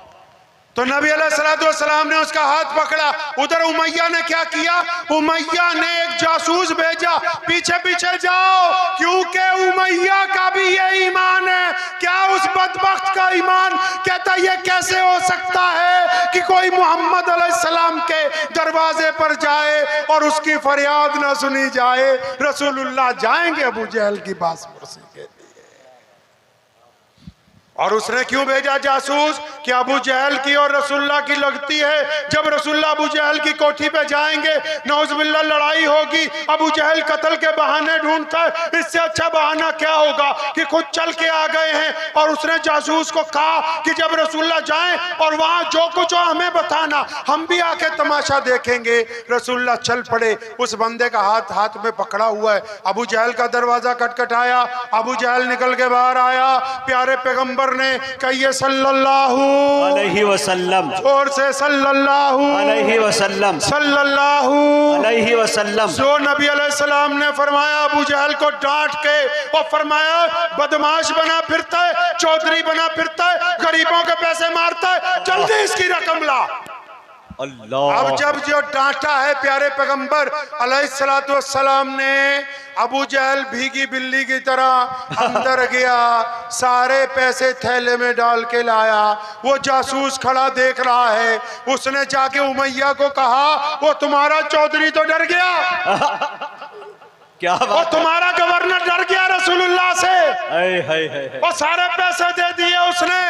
तो नबी अलैहिस्सलाम ने उसका हाथ पकड़ा। उधर उमैया ने क्या किया, उमैया ने एक जासूस भेजा, पीछे पीछे जाओ, क्योंकि उमैया का भी ये ईमान है। क्या उस बदबख्त का ईमान, कहता ये कैसे हो सकता है कि कोई मोहम्मद अलैहिस्सलाम के दरवाजे पर जाए और उसकी फरियाद ना सुनी जाए। रसूलुल्लाह जाएंगे अबू जहल की बासपुरसी के लिए। और उसने क्यों भेजा जासूस कि अबू जहल की और रसूलुल्लाह की लगती है। जब रसूलुल्लाह अबू जहल की कोठी पे जाएंगे, नौजुबिल्लाह लड़ाई होगी, अबू जहल कत्ल के बहाने ढूंढता है, इससे अच्छा बहाना क्या होगा कि खुद चल के आ गए हैं। और उसने जासूस को कहा कि जब रसूलुल्लाह जाएं और वहां जो कुछ हो हमें बताना, हम भी आके तमाशा देखेंगे। रसूलुल्लाह चल पड़े, उस बंदे का हाथ हाथ में पकड़ा हुआ है। अबू जहल का दरवाजा खटखटाया, अबू जहल निकल के बाहर आया। प्यारे पैगंबर ने कहिए सल्लल्लाहु अलैहि वसल्लम, और से सल्लल्लाहु अलैहि वसल्लम, सल्लल्लाहु अलैहि वसल्लम। जो नबी अलैहिस्सलाम ने फरमाया अबू जहल को डांट के, और फरमाया बदमाश बना फिरता है, चौधरी बना फिरता है, गरीबों के पैसे मारता है, जल्दी इसकी रकम ला। अल्लाह। अब जब जो डांटा है प्यारे पैगंबर अलैहिस्सलातु वस्सलाम ने, अबू जहल भीगी बिल्ली की तरह अंदर गया, सारे पैसे थैले में डाल के लाया। वो जासूस खड़ा देख रहा है, उसने जाके उमैया को कहा वो तुम्हारा चौधरी तो डर गया, क्या वो तुम्हारा गवर्नर डर गया रसूलुल्लाह से, हाय हाय हाय। वो सारे पैसे दे दिए उसने।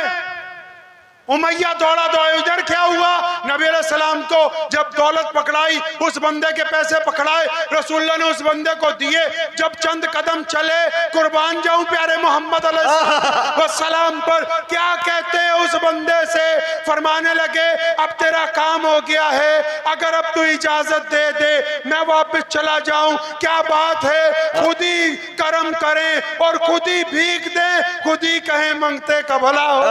उमैया दौड़ा दौड़ा, इधर क्या हुआ? नबी अलैहिस्सलाम को जब दौलत पकड़ाई, उस बंदे के पैसे पकड़ाए, रसूलुल्लाह ने उस बंदे को दिए। जब चंद कदम चले, कुर्बान जाऊं प्यारे मोहम्मद अलैहिस्सलाम पर, क्या कहते हैं उस बंदे से? फरमाने लगे अब तेरा काम हो गया है, अगर अब तू इजाजत दे दे मैं वापस चला जाऊं। क्या बात है, खुद ही करम करें और खुद ही भीख दें, खुद ही कहें मंगते का भला हो।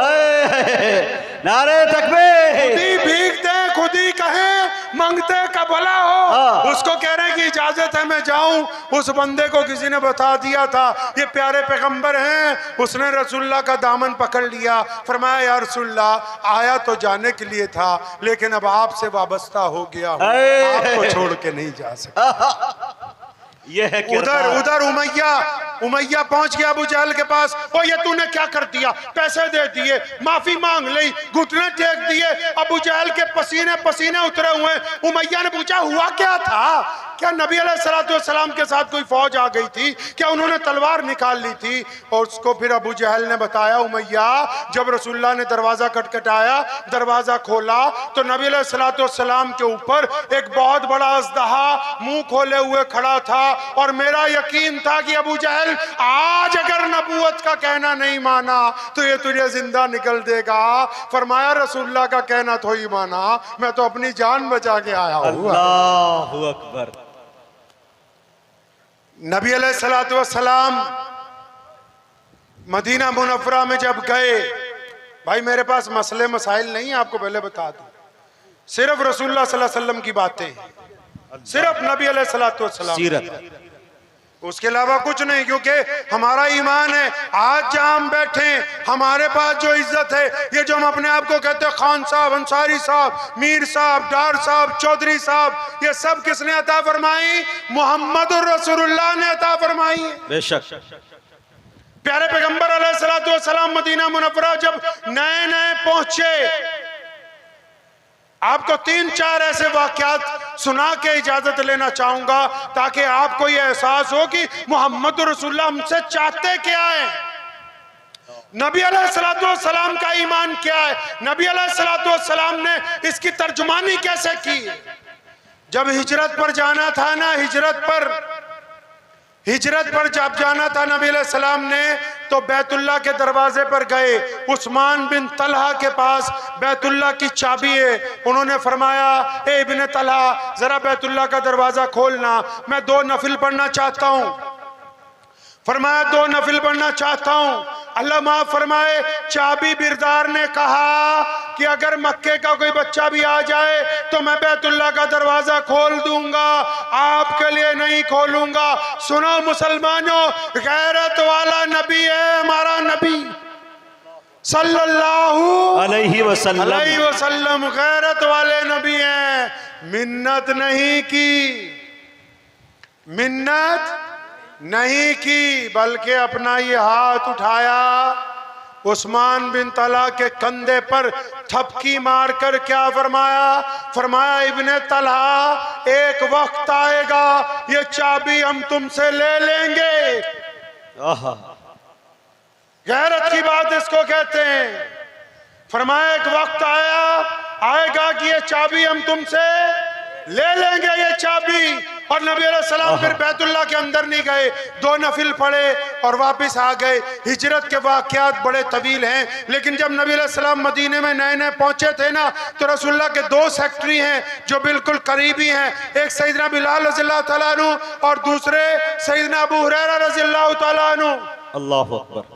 नारे तकबीर, खुद ही भीख दें, खुद ही कहें मंगते का भला हो। उसको कह रहे हैं कि इजाजत है मैं जाऊं। उस बंदे को किसी ने बता दिया था ये प्यारे पैगंबर हैं। उसने रसूलुल्लाह का दामन पकड़ लिया, फरमाया या रसूलुल्लाह आया तो जाने के लिए था, लेकिन अब आपसे वाबस्ता हो गया हूं, आपको छोड़ के नहीं जा सकता। ये है उधर उमैया पहुंच गया अबू जहल के पास। ओ ये तूने क्या कर दिया? पैसे दे दिए, माफी मांग ली, घुटने टेक दिए। अबू जहल के पसीने पसीने उतरे हुए। उमैया ने पूछा हुआ क्या था? क्या नबी अलैहिस्सलाम के साथ कोई फौज आ गई थी? क्या उन्होंने तलवार निकाल ली थी? और उसको फिर अबू जहल ने बताया उमैया जब रसूलुल्लाह ने दरवाजा खटखटाया, दरवाजा खोला तो नबी अलैहिस्सलाम के ऊपर एक बहुत बड़ा अज़दहा मुंह खोले हुए खड़ा था। और मेरा यकीन था कि अबू जहल आज अगर नबूवत का कहना नहीं माना तो ये तुझे जिंदा निकल देगा। फरमाया रसूलुल्लाह का कहना तो ही माना, मैं तो अपनी जान बचा के आया हूं। अल्लाहु अकबर। नबी अलैहिस्सलाम मदीना मुनव्वरा में जब गए, भाई मेरे पास मसले मसाइल नहीं है, आपको पहले बता दूं, सिर्फ रसूलुल्लाह सल्लल्लाहु अलैहि वसल्लम की बातें, सिर्फ नबी अलैहिस्सलाम, उसके अलावा कुछ नहीं। क्योंकि हमारा ईमान है, आज जहां हम बैठे हमारे पास जो इज्जत है, ये जो हम अपने आप को कहते हैं खान साहब, अंसारी साहब, मीर साहब, डार साहब, चौधरी साहब, ये सब किसने अता फरमाई? मोहम्मदुर रसूलुल्लाह ने अता फरमाई। बेशक प्यारे पैगंबर अलैहिस्सलाम मदीना मुनव्वरा जब नए नए पहुंचे, आपको 3-4 ऐसे वाकयात सुना के इजाजत लेना चाहूंगा ताकि आपको यह एहसास हो कि मोहम्मद रसूलुल्लाह हमसे चाहते क्या है, नबी अलैहिस्सलाम का ईमान क्या है, नबी अलैहिस्सलाम ने इसकी तर्जुमानी कैसे की। जब हिजरत पर जाना था ना, हिजरत पर जब जाना था नबी अलैहिस्सलाम ने, तो बैतुल्लाह के दरवाजे पर गए। उस्मान बिन तलहा के पास बैतुल्लाह की चाबी है। उन्होंने फरमाया ए इब्ने तलहा जरा बैतुल्लाह का दरवाजा खोलना, मैं 2 नफिल पढ़ना चाहता हूँ। फरमाया 2 नफिल पढ़ना चाहता हूँ। अल्लाह माफ फरमाए, चाबी बिरदार ने कहा कि अगर मक्के का कोई बच्चा भी आ जाए तो मैं बैतुल्लाह का दरवाजा खोल दूंगा, आपके लिए नहीं खोलूंगा। सुनो मुसलमानों, गैरत वाला नबी है हमारा नबी सल्लल्लाहु अलैहि वसल्लम, गैरत वाले नबी हैं। मिन्नत नहीं की बल्कि अपना ये हाथ उठाया, उस्मान बिन तलहा के कंधे पर थपकी मारकर क्या फरमाया इब्ने तलहा एक वक्त आएगा ये चाबी हम तुमसे ले लेंगे। गैरत की बात इसको कहते हैं। फरमाया एक वक्त आएगा कि ये चाबी हम तुमसे ले लेंगे, ये चाबी। और नबी अलैहिस्सलाम फिर बैतुल्लाह के अंदर नहीं गए, 2 नफिल पढ़े और वापस आ गए। हिजरत के वाक़यात बड़े तवील हैं, लेकिन जब नबी अलैहिस्सलाम मदीने में नए नए पहुंचे थे ना, तो रसूलुल्लाह के 2 सेक्रेटरी हैं जो बिल्कुल करीबी हैं। एक सैयदना बिलाल रज़ियल्लाहु तआला अन्हु और दूसरे सैयदना अबू हुरैरा रज़ियल्लाहु तआला अन्हु। अल्लाहु अकबर।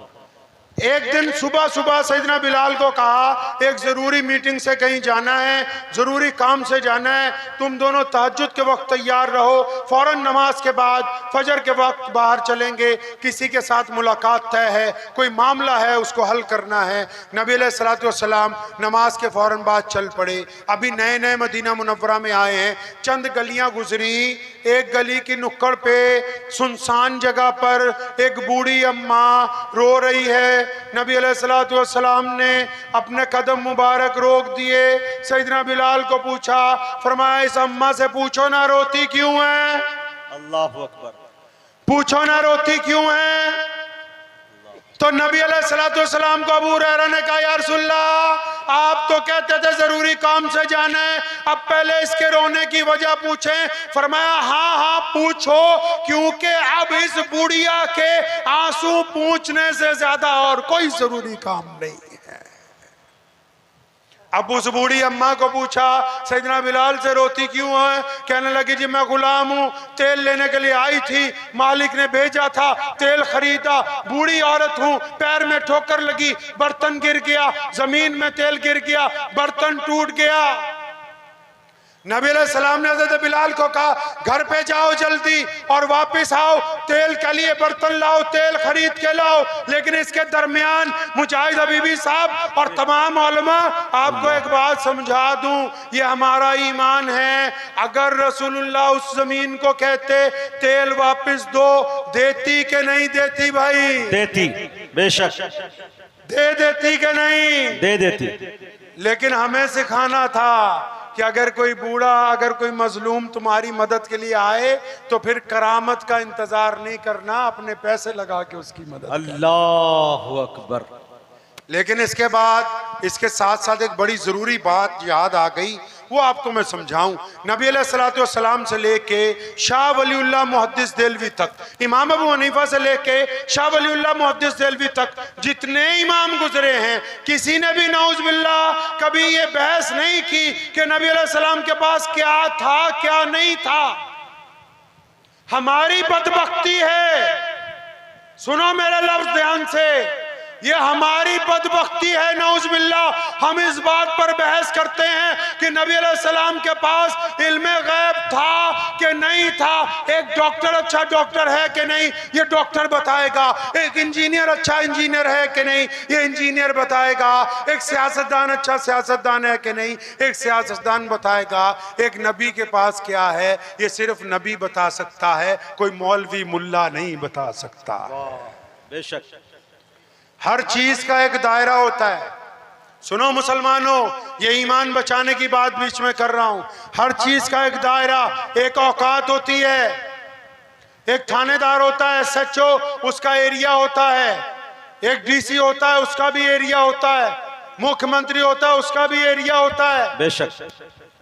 एक दिन सुबह सैयदना बिलाल को कहा एक जरूरी मीटिंग से कहीं जाना है, जरूरी काम से जाना है, तुम दोनों तहज्जुद के वक्त तैयार रहो, फौरन नमाज के बाद फजर के वक्त बाहर चलेंगे, किसी के साथ मुलाकात तय है, कोई मामला है उसको हल करना है। नबी अलैहिस्सलाम नमाज के फौरन बाद चल पड़े। अभी नए नए मदीना मुनव्वरा में आए हैं, चंद गलियां गुजरी, एक गली की नुक्कड़ पे सुनसान जगह पर एक बूढ़ी अम्मा रो रही है। नबी अलैहिस्सलाम ने अपने कदम मुबारक रोक दिए, सैयदना बिलाल को पूछा, फरमाया इस अम्मा से पूछो ना रोती क्यों है। अल्लाहु अकबर। पूछो ना रोती क्यों है। तो नबी अलैहिस्सलाम को अबू हुरैरा ने कहा या रसूलल्लाह आप तो कहते थे जरूरी काम से जाना है, अब पहले इसके रोने की वजह पूछें। फरमाया हाँ हाँ पूछो, क्योंकि अब इस बुढ़िया के आंसू पूछने से ज्यादा और कोई जरूरी काम नहीं है। अब उस बूढ़ी अम्मा को पूछा, सैयदना बिलाल से रोती क्यों है? कहने लगी जी मैं गुलाम हूँ, तेल लेने के लिए आई थी, मालिक ने भेजा था, तेल खरीदा, बूढ़ी औरत हूँ, पैर में ठोकर लगी, बर्तन गिर गया, जमीन में तेल गिर गया, बर्तन टूट गया। नबी अलैहिस्सलाम ने हज़रत बिलाल को कहा घर पे जाओ जल्दी और वापस आओ, तेल के लिए बर्तन लाओ, तेल खरीद के लाओ। लेकिन इसके दरमियान मुजाहिद हबीबी साहब और तमाम उलमा, आपको एक बात समझा दूं, ये हमारा ईमान है। अगर रसूलुल्लाह उस जमीन को कहते तेल वापस दो, देती के नहीं देती भाई? देती, बेशक दे देती के नहीं? दे देती। लेकिन हमें सिखाना था कि अगर कोई बूढ़ा, अगर कोई मजलूम तुम्हारी मदद के लिए आए तो फिर करामत का इंतजार नहीं करना, अपने पैसे लगा के उसकी मदद। अल्लाहु अकबर। लेकिन इसके बाद इसके साथ साथ एक बड़ी जरूरी बात याद आ गई, वो आपको मैं समझाऊं। नबी अलैहिस्सलातु वस्सलाम से लेके शाह वलीउल्लाह मुहद्दिस देलवी तक, इमाम अबू हनीफा से लेके शाह वलीउल्लाह मुहद्दिस देलवी तक जितने इमाम गुजरे हैं, किसी ने भी नऊज़ बिल्लाह कभी ये बहस नहीं की कि नबी अलैहिस्सलाम के पास क्या था क्या नहीं था। हमारी बदबख्ती है, सुनो मेरे लफ्ज ध्यान से, ये हमारी बदबख्ती है नऊज़ बिल्लाह। हम इस बात पर बहस करते हैं कि नबी अलैहिस्सलाम के पास इल्मे गैब था कि नहीं था। एक डॉक्टर अच्छा डॉक्टर है कि नहीं, ये डॉक्टर बताएगा। एक इंजीनियर अच्छा इंजीनियर है कि नहीं, ये इंजीनियर बताएगा। एक सियासतदान अच्छा सियासतदान है कि नहीं, एक सियासतदान बताएगा। एक नबी के पास क्या है, ये सिर्फ नबी बता सकता है, कोई मौलवी मुल्ला नहीं बता सकता। बेशक हर चीज का एक दायरा होता है। सुनो मुसलमानों, ये ईमान बचाने की बात बीच में कर रहा हूं। हर चीज का एक दायरा, एक औकात होती है। एक थानेदार होता है, SHO, उसका एरिया होता है। एक DC होता है, उसका भी एरिया होता है। मुख्यमंत्री होता है, उसका भी एरिया होता है। बेशक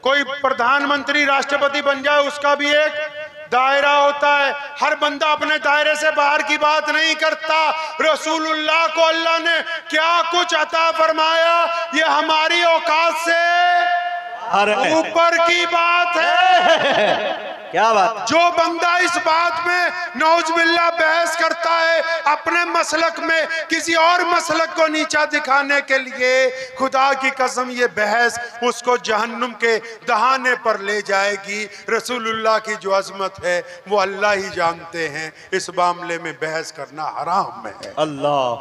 कोई प्रधानमंत्री राष्ट्रपति बन जाए, उसका भी एक दायरा होता है। हर बंदा अपने दायरे से बाहर की बात नहीं करता। रसूलुल्लाह को अल्लाह ने क्या कुछ अता फरमाया, ये हमारी औकात से ऊपर की बात है। क्या बात। जो बंदा इस बात में नऊज़ बिल्लाह बहस करता है अपने मसलक में किसी और मसलक को नीचा दिखाने के लिए, खुदा की कसम ये बहस उसको जहन्नुम के दहाने पर ले जाएगी। रसूलुल्लाह की जो अजमत है वो अल्लाह ही जानते हैं, इस मामले में बहस करना हराम में है। अल्लाह।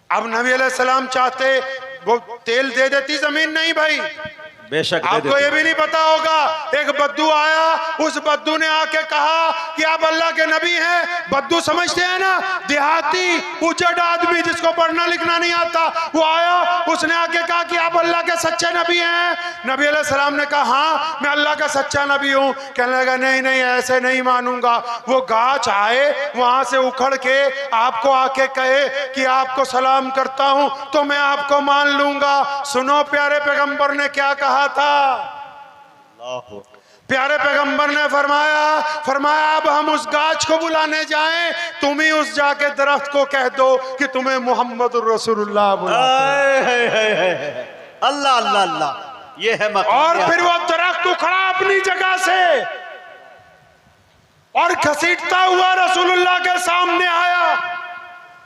अब नबी अलैहिस्सलाम चाहते वो तेल दे देती, जमीन नहीं भाई। बेशक आपको ये भी नहीं पता होगा, एक बद्दू आया, उस बद्दू ने आके कहा कि आप अल्लाह के नबी हैं। बद्दू समझते हैं ना, देहाती उजड़ आदमी जिसको पढ़ना लिखना नहीं आता, वो आया, उसने आके कहा कि आप अल्लाह के सच्चे नबी हैं। नबी अलैहिस्सलाम ने कहा हाँ मैं अल्लाह का सच्चा नबी हूँ। कहने लगा नहीं नहीं ऐसे नहीं मानूंगा। वो गाछ आए, वहां से उखड़ के आपको आके कहे कि आपको सलाम करता हूँ तो मैं आपको मान लूंगा। सुनो प्यारे पैगंबर ने क्या कहा था। प्यारे पैगंबर ने फरमाया अब हम उस गाछ को बुलाने जाएं, तुम ही उस जाके दरख्त को कह दो कि तुम्हें मोहम्मद रसूलुल्लाह बुलाते हैं। अल्लाह अल्लाह अल्लाह, ये है मक़सद। और फिर वो दरख्त उखड़ा अपनी जगह से और घसीटता हुआ रसूलुल्लाह के सामने आया,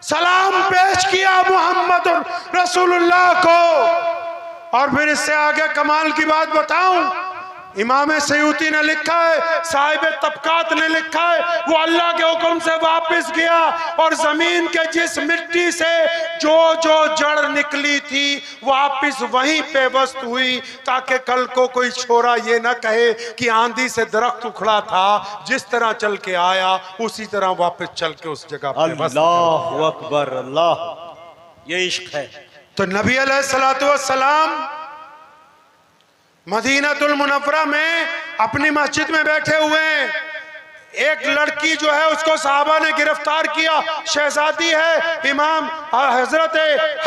सलाम पेश किया मोहम्मद रसूलुल्लाह को। और फिर इससे आगे कमाल की बात बताऊं, इमाम सयूती ने लिखा है, साहिब तबकात ने लिखा है, वो अल्लाह के हुक्म से वापस गया और जमीन के जिस मिट्टी से जो जो जड़ निकली थी वापस वहीं पे वस्त हुई, ताकि कल को कोई छोरा ये ना कहे कि आंधी से दरख्त उखड़ा था। जिस तरह चल के आया उसी तरह वापस चल के उस जगह पे वस्त। अल्लाह अकबर, अल्लाह, ये इश्क है। तो नबी अलैहिस्सलातु वस्सलाम मदीनतुल मुनव्वरा में अपनी मस्जिद में बैठे हुए हैं। एक लड़की जो है उसको साहबा ने गिरफ्तार किया, शहजादी है, इमाम हजरत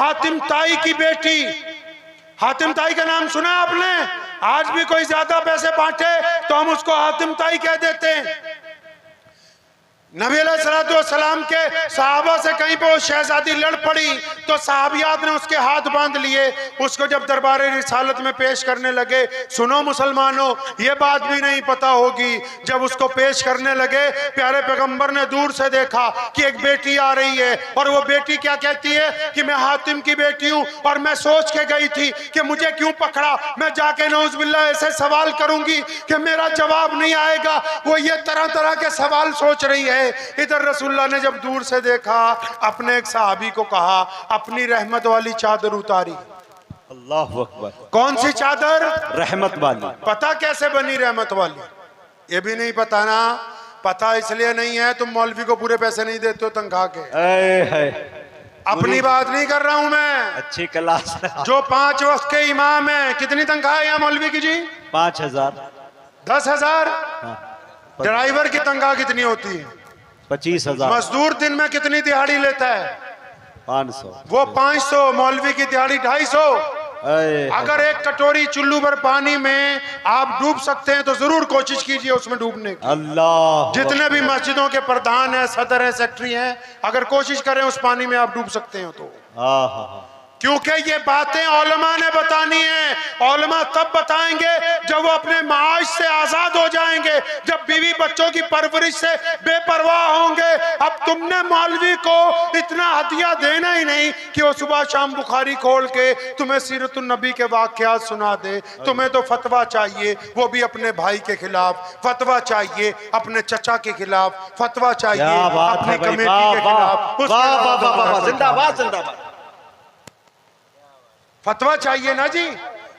हातिम ताई की बेटी। हातिम ताई का नाम सुना आपने? आज भी कोई ज्यादा पैसे बांटे तो हम उसको हातिम ताई कह देते हैं। नबी अलैहिस्सलाम के सहाबा से कहीं पे वो शहजादी लड़ पड़ी तो सहाबियात ने उसके हाथ बांध लिए, उसको जब दरबारे रिसालत में पेश करने लगे, सुनो मुसलमानों, ये बात भी नहीं पता होगी, जब उसको पेश करने लगे प्यारे पैगंबर ने दूर से देखा कि एक बेटी आ रही है और वो बेटी क्या कहती है कि मैं हातिम की बेटी हूँ और मैं सोच के गई थी कि मुझे क्यों पकड़ा, मैं जाके नौजुबिल्लाह ऐसे सवाल करूंगी कि मेरा जवाब नहीं आएगा। वो ये तरह तरह के सवाल सोच रही है। इधर रसूलुल्लाह ने जब दूर से देखा, अपने एक सहाबी को कहा अपनी रहमत वाली चादर उतारी। अल्लाहु अकबर। कौन सी चादर? रहमत वाली। पता कैसे बनी रहमत वाली? ये भी नहीं पता ना? पता इसलिए नहीं है तुम मौलवी को पूरे पैसे नहीं देते हो तनख्वाह के। अपनी बात नहीं कर रहा हूं मैं, अच्छी क्लास। जो 5 वक्त के इमाम है, कितनी तनख्वाह है यहाँ मौलवी की जी? 5,000। 10,000। ड्राइवर की तनख्वाह कितनी होती है? 25,000। मजदूर दिन में कितनी दिहाड़ी लेता है? 500। वो 500। मौलवी की दिहाड़ी 250। अगर एक कटोरी चुल्लू भर पानी में आप डूब सकते हैं तो जरूर कोशिश कीजिए उसमें डूबने की। अल्लाह। जितने भी मस्जिदों के प्रधान हैं, सदर हैं, सेक्रेटरी हैं, अगर कोशिश करें उस पानी में आप डूब सकते हैं तो। क्योंकि ये बातें औलमा ने बतानी है। औलमा तब बताएंगे जब वो अपने माश से आजाद हो जाएंगे, जब बीवी बच्चों की परवरिश से बेपरवाह होंगे। अब तुमने मौलवी को इतना हदिया देना ही नहीं कि वो सुबह शाम बुखारी खोल के तुम्हें सीरतुन नबी के वाकयात सुना दे। तुम्हें तो फतवा चाहिए, वो भी अपने भाई के खिलाफ। फतवा चाहिए अपने चचा के खिलाफ। फतवा चाहिए अपनी कमेटी के खिलाफ। जिंदाबाद जिंदाबाद। फतवा चाहिए ना जी।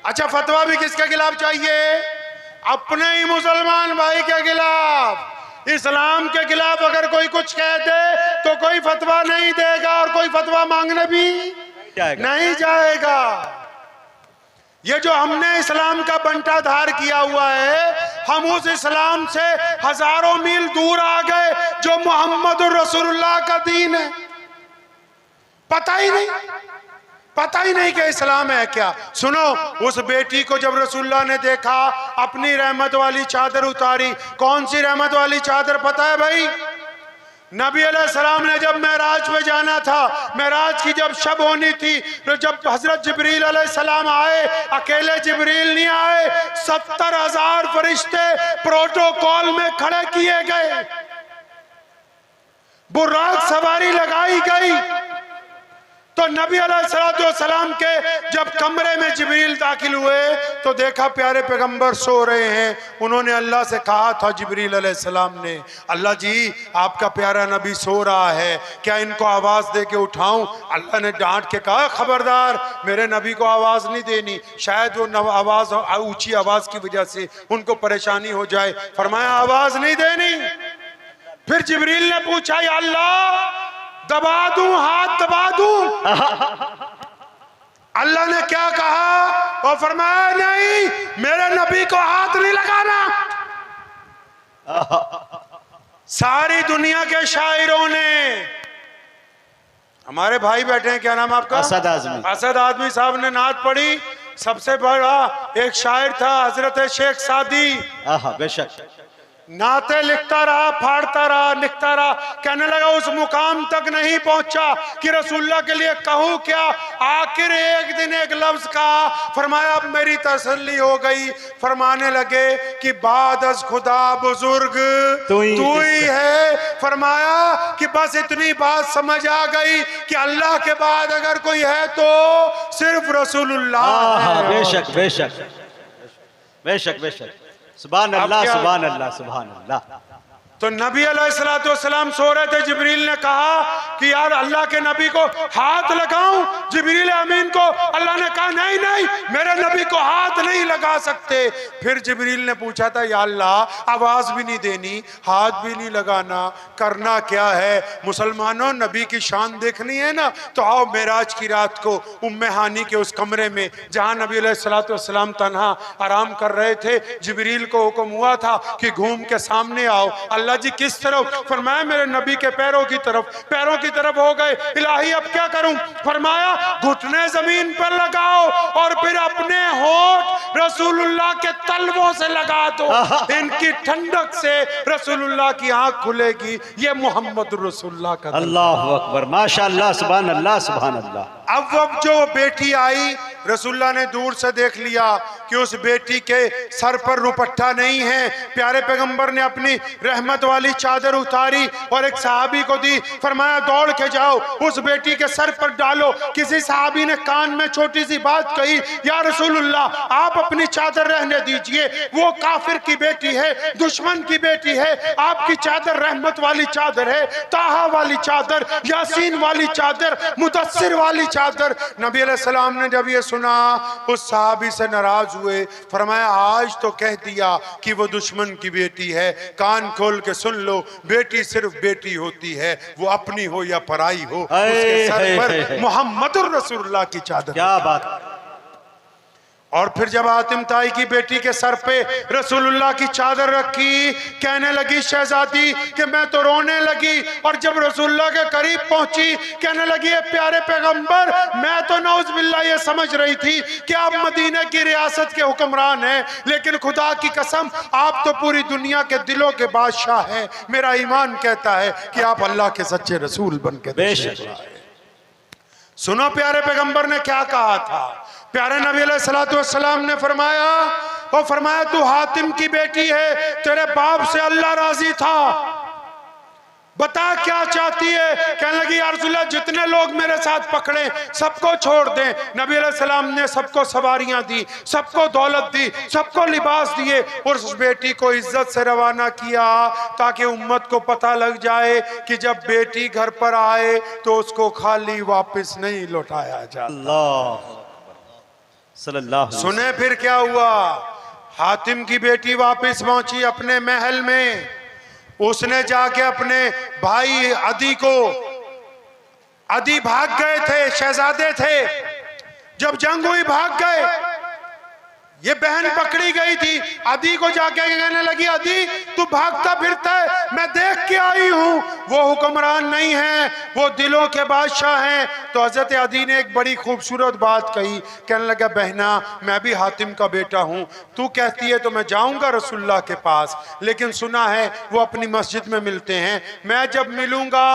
अच्छा, फतवा भी किसके खिलाफ चाहिए? अपने ही मुसलमान भाई के खिलाफ। इस्लाम के खिलाफ अगर कोई कुछ कह दे तो कोई फतवा नहीं देगा और कोई फतवा मांगने भी नहीं जाएगा। ये जो हमने इस्लाम का बंटाधार किया हुआ है, हम उस इस्लाम से हजारों मील दूर आ गए जो मोहम्मद रसूलुल्लाह का दीन है। पता ही नहीं कि इस्लाम है क्या। सुनो, उस बेटी को जब रसूलुल्लाह ने देखा, अपनी रहमत वाली चादर उतारी। कौन सी रहमत वाली चादर पता है भाई? नबी अलैहिस्सलाम ने जब मेराज पे जाना था, मेराज की जब शब होनी थी, तो जब हजरत जिब्रील अलैहिस्सलाम आए, अकेले जिब्रील नहीं आए, 70,000 फरिश्ते प्रोटोकॉल में खड़े किए गए, बुर्राक सवारी लगाई गई। तो नबी अलैहिस्सलाम के जब कमरे में जिब्रील दाखिल हुए तो देखा प्यारे पैगंबर सो रहे हैं। उन्होंने अल्लाह से कहा था, जिब्रील अलैहिस्सलाम ने, अल्लाह जी आपका प्यारा नबी सो रहा है, क्या इनको आवाज़ दे के उठाऊं? अल्लाह ने डांट के कहा, खबरदार, मेरे नबी को आवाज़ नहीं देनी, शायद वो आवाज़ ऊंची आवाज़ की वजह से उनको परेशानी हो जाए। फरमाया आवाज़ नहीं देनी। फिर जिब्रील ने पूछा, या अल्लाह दबा दूं, हाथ दबा दूं? अल्लाह ने क्या कहा? और फरमाया नहीं, मेरे नबी को हाथ नहीं लगाना। सारी दुनिया के शायरों ने, हमारे भाई बैठे हैं, क्या नाम आपका? असद आजमी। असद आजमी साहब ने नात पढ़ी। सबसे बड़ा एक शायर था हजरत शेख सादी। बेशक नाते लिखता रहा, फाड़ता रहा, लिखता रहा, कहने लगा उस मुकाम तक नहीं पहुंचा कि रसूलुल्लाह के लिए कहूं क्या। आखिर एक दिन एक लफ्ज कहा, फरमाया अब मेरी तसल्ली हो गई। फरमाने लगे कि बाद अज खुदा बुजुर्ग तू ही है। फरमाया कि बस इतनी बात समझ आ गई कि अल्लाह के बाद अगर कोई है तो सिर्फ रसूलुल्लाह। बेशक बेशक बेशक बेशक। सुभान अल्लाह सुभान अल्लाह सुभान अल्लाह। तो नबी अलैहिस्सलाम सो रहे थे। जिब्रील ने कहा कि यार अल्लाह के नबी को हाथ लगाऊं? जिब्रील अमीन को अल्लाह ने कहा नहीं नहीं, मेरे नबी को हाथ नहीं लगा सकते। फिर जिब्रील ने पूछा था, या अल्लाह आवाज भी नहीं देनी, हाथ भी नहीं लगाना, करना क्या है? मुसलमानों, नबी की शान देखनी है ना, तो आओ मेराज की रात को उम्मे हानी के उस कमरे में जहां नबी अलैहिस्सलाम तन्हा आराम कर रहे थे, जिब्रील को हुक्म हुआ था कि घूम के सामने आओ। अल्लाह जी किस तरफ? फरमाया मेरे नबी के पैरों की तरफ। पैरों की तरफ हो गए, इलाही अब क्या करूं? फरमाया घुटने जमीन पर लगाओ और फिर अपने होठ रसूलुल्लाह के तलवों से लगा दो, इनकी ठंडक से रसूलुल्लाह की आंख खुलेगी। ये मोहम्मद रसूलुल्लाह का। अल्लाह अकबर, माशाअल्लाह, सुभान अल्लाह, सुभान अल्लाह। अब जो बेटी आई, रसूलुल्लाह ने दूर से देख लिया कि उस बेटी के सर पर रुपट्टा नहीं है। प्यारे पैगंबर ने अपनी रहमत वाली चादर उतारी और एक सहाबी को दी। फरमाया दौड़ के जाओ उस बेटी के सर पर डालो। किसी सहाबी ने कान में छोटी सी बात कही, या रसूलुल्लाह आप अपनी चादर रहने दीजिए, वो काफिर की बेटी है, दुश्मन की बेटी है, आपकी चादर रहमत वाली चादर है, ताहा वाली चादर, यासीन वाली चादर, मुदस्सिर वाली चादर। नबी अलैहिस्सलाम ने जब ये सुना उस सहाबी से नाराज हुए। फरमाया आज तो कह दिया कि वो दुश्मन की बेटी है, कान खोल के सुन लो, बेटी सिर्फ बेटी होती है, वो अपनी हो या पराई हो, उसके सर पर मोहम्मदुर रसूलुल्लाह की चादर। क्या बात। और फिर जब हातिम ताई की बेटी के सर पे रसूलुल्लाह की चादर रखी, कहने लगी शहजादी कि मैं तो रोने लगी। और जब रसूलुल्लाह के करीब पहुंची, कहने लगी प्यारे पैगंबर, मैं तो नौज़ुबिल्लाह ये समझ रही थी कि आप मदीने की रियासत के हुक्मरान हैं, लेकिन खुदा की कसम आप तो पूरी दुनिया के दिलों के बादशाह हैं। मेरा ईमान कहता है कि आप अल्लाह के सच्चे रसूल बन के बेशक। सुनो प्यारे पैगंबर ने क्या कहा था। प्यारे नबी अलैहिस्सलातु वस्सलाम ने फरमाया तू हातिम की बेटी है, तेरे बाप से अल्लाह राजी था, बता क्या चाहती है? कहने लगी या रसूलल्लाह जितने लोग मेरे साथ पकड़े सबको छोड़ दें। नबी अलैहिस्सलाम ने सबको सवारियां दी, सबको दौलत दी, सबको लिबास दिए और उस बेटी को इज्जत से रवाना किया ताकि उम्मत को पता लग जाए कि जब बेटी घर पर आए तो उसको खाली वापस नहीं लौटाया जाता। अल्लाह सल्लल्लाहु अलैहि वसल्लम। सुने फिर क्या हुआ। हातिम की बेटी वापस पहुंची अपने महल में। उसने जाके अपने भाई अदी भाग गए थे, शहजादे थे, जब जंग हुई भाग गए। ये बहन पकड़ी गई थी। अदी को जाके कहने लगी अदी तू भागता फिरता है, मैं देख के आई हूं वो हुक्मरान नहीं है, वो दिलों के बादशाह हैं। तो हजरत अदी ने एक बड़ी खूबसूरत बात कही। कहने लगा बहना मैं भी हातिम का बेटा हूं, तू कहती है तो मैं जाऊंगा रसूलुल्लाह के पास, लेकिन सुना है वो अपनी मस्जिद में मिलते हैं। मैं जब मिलूंगा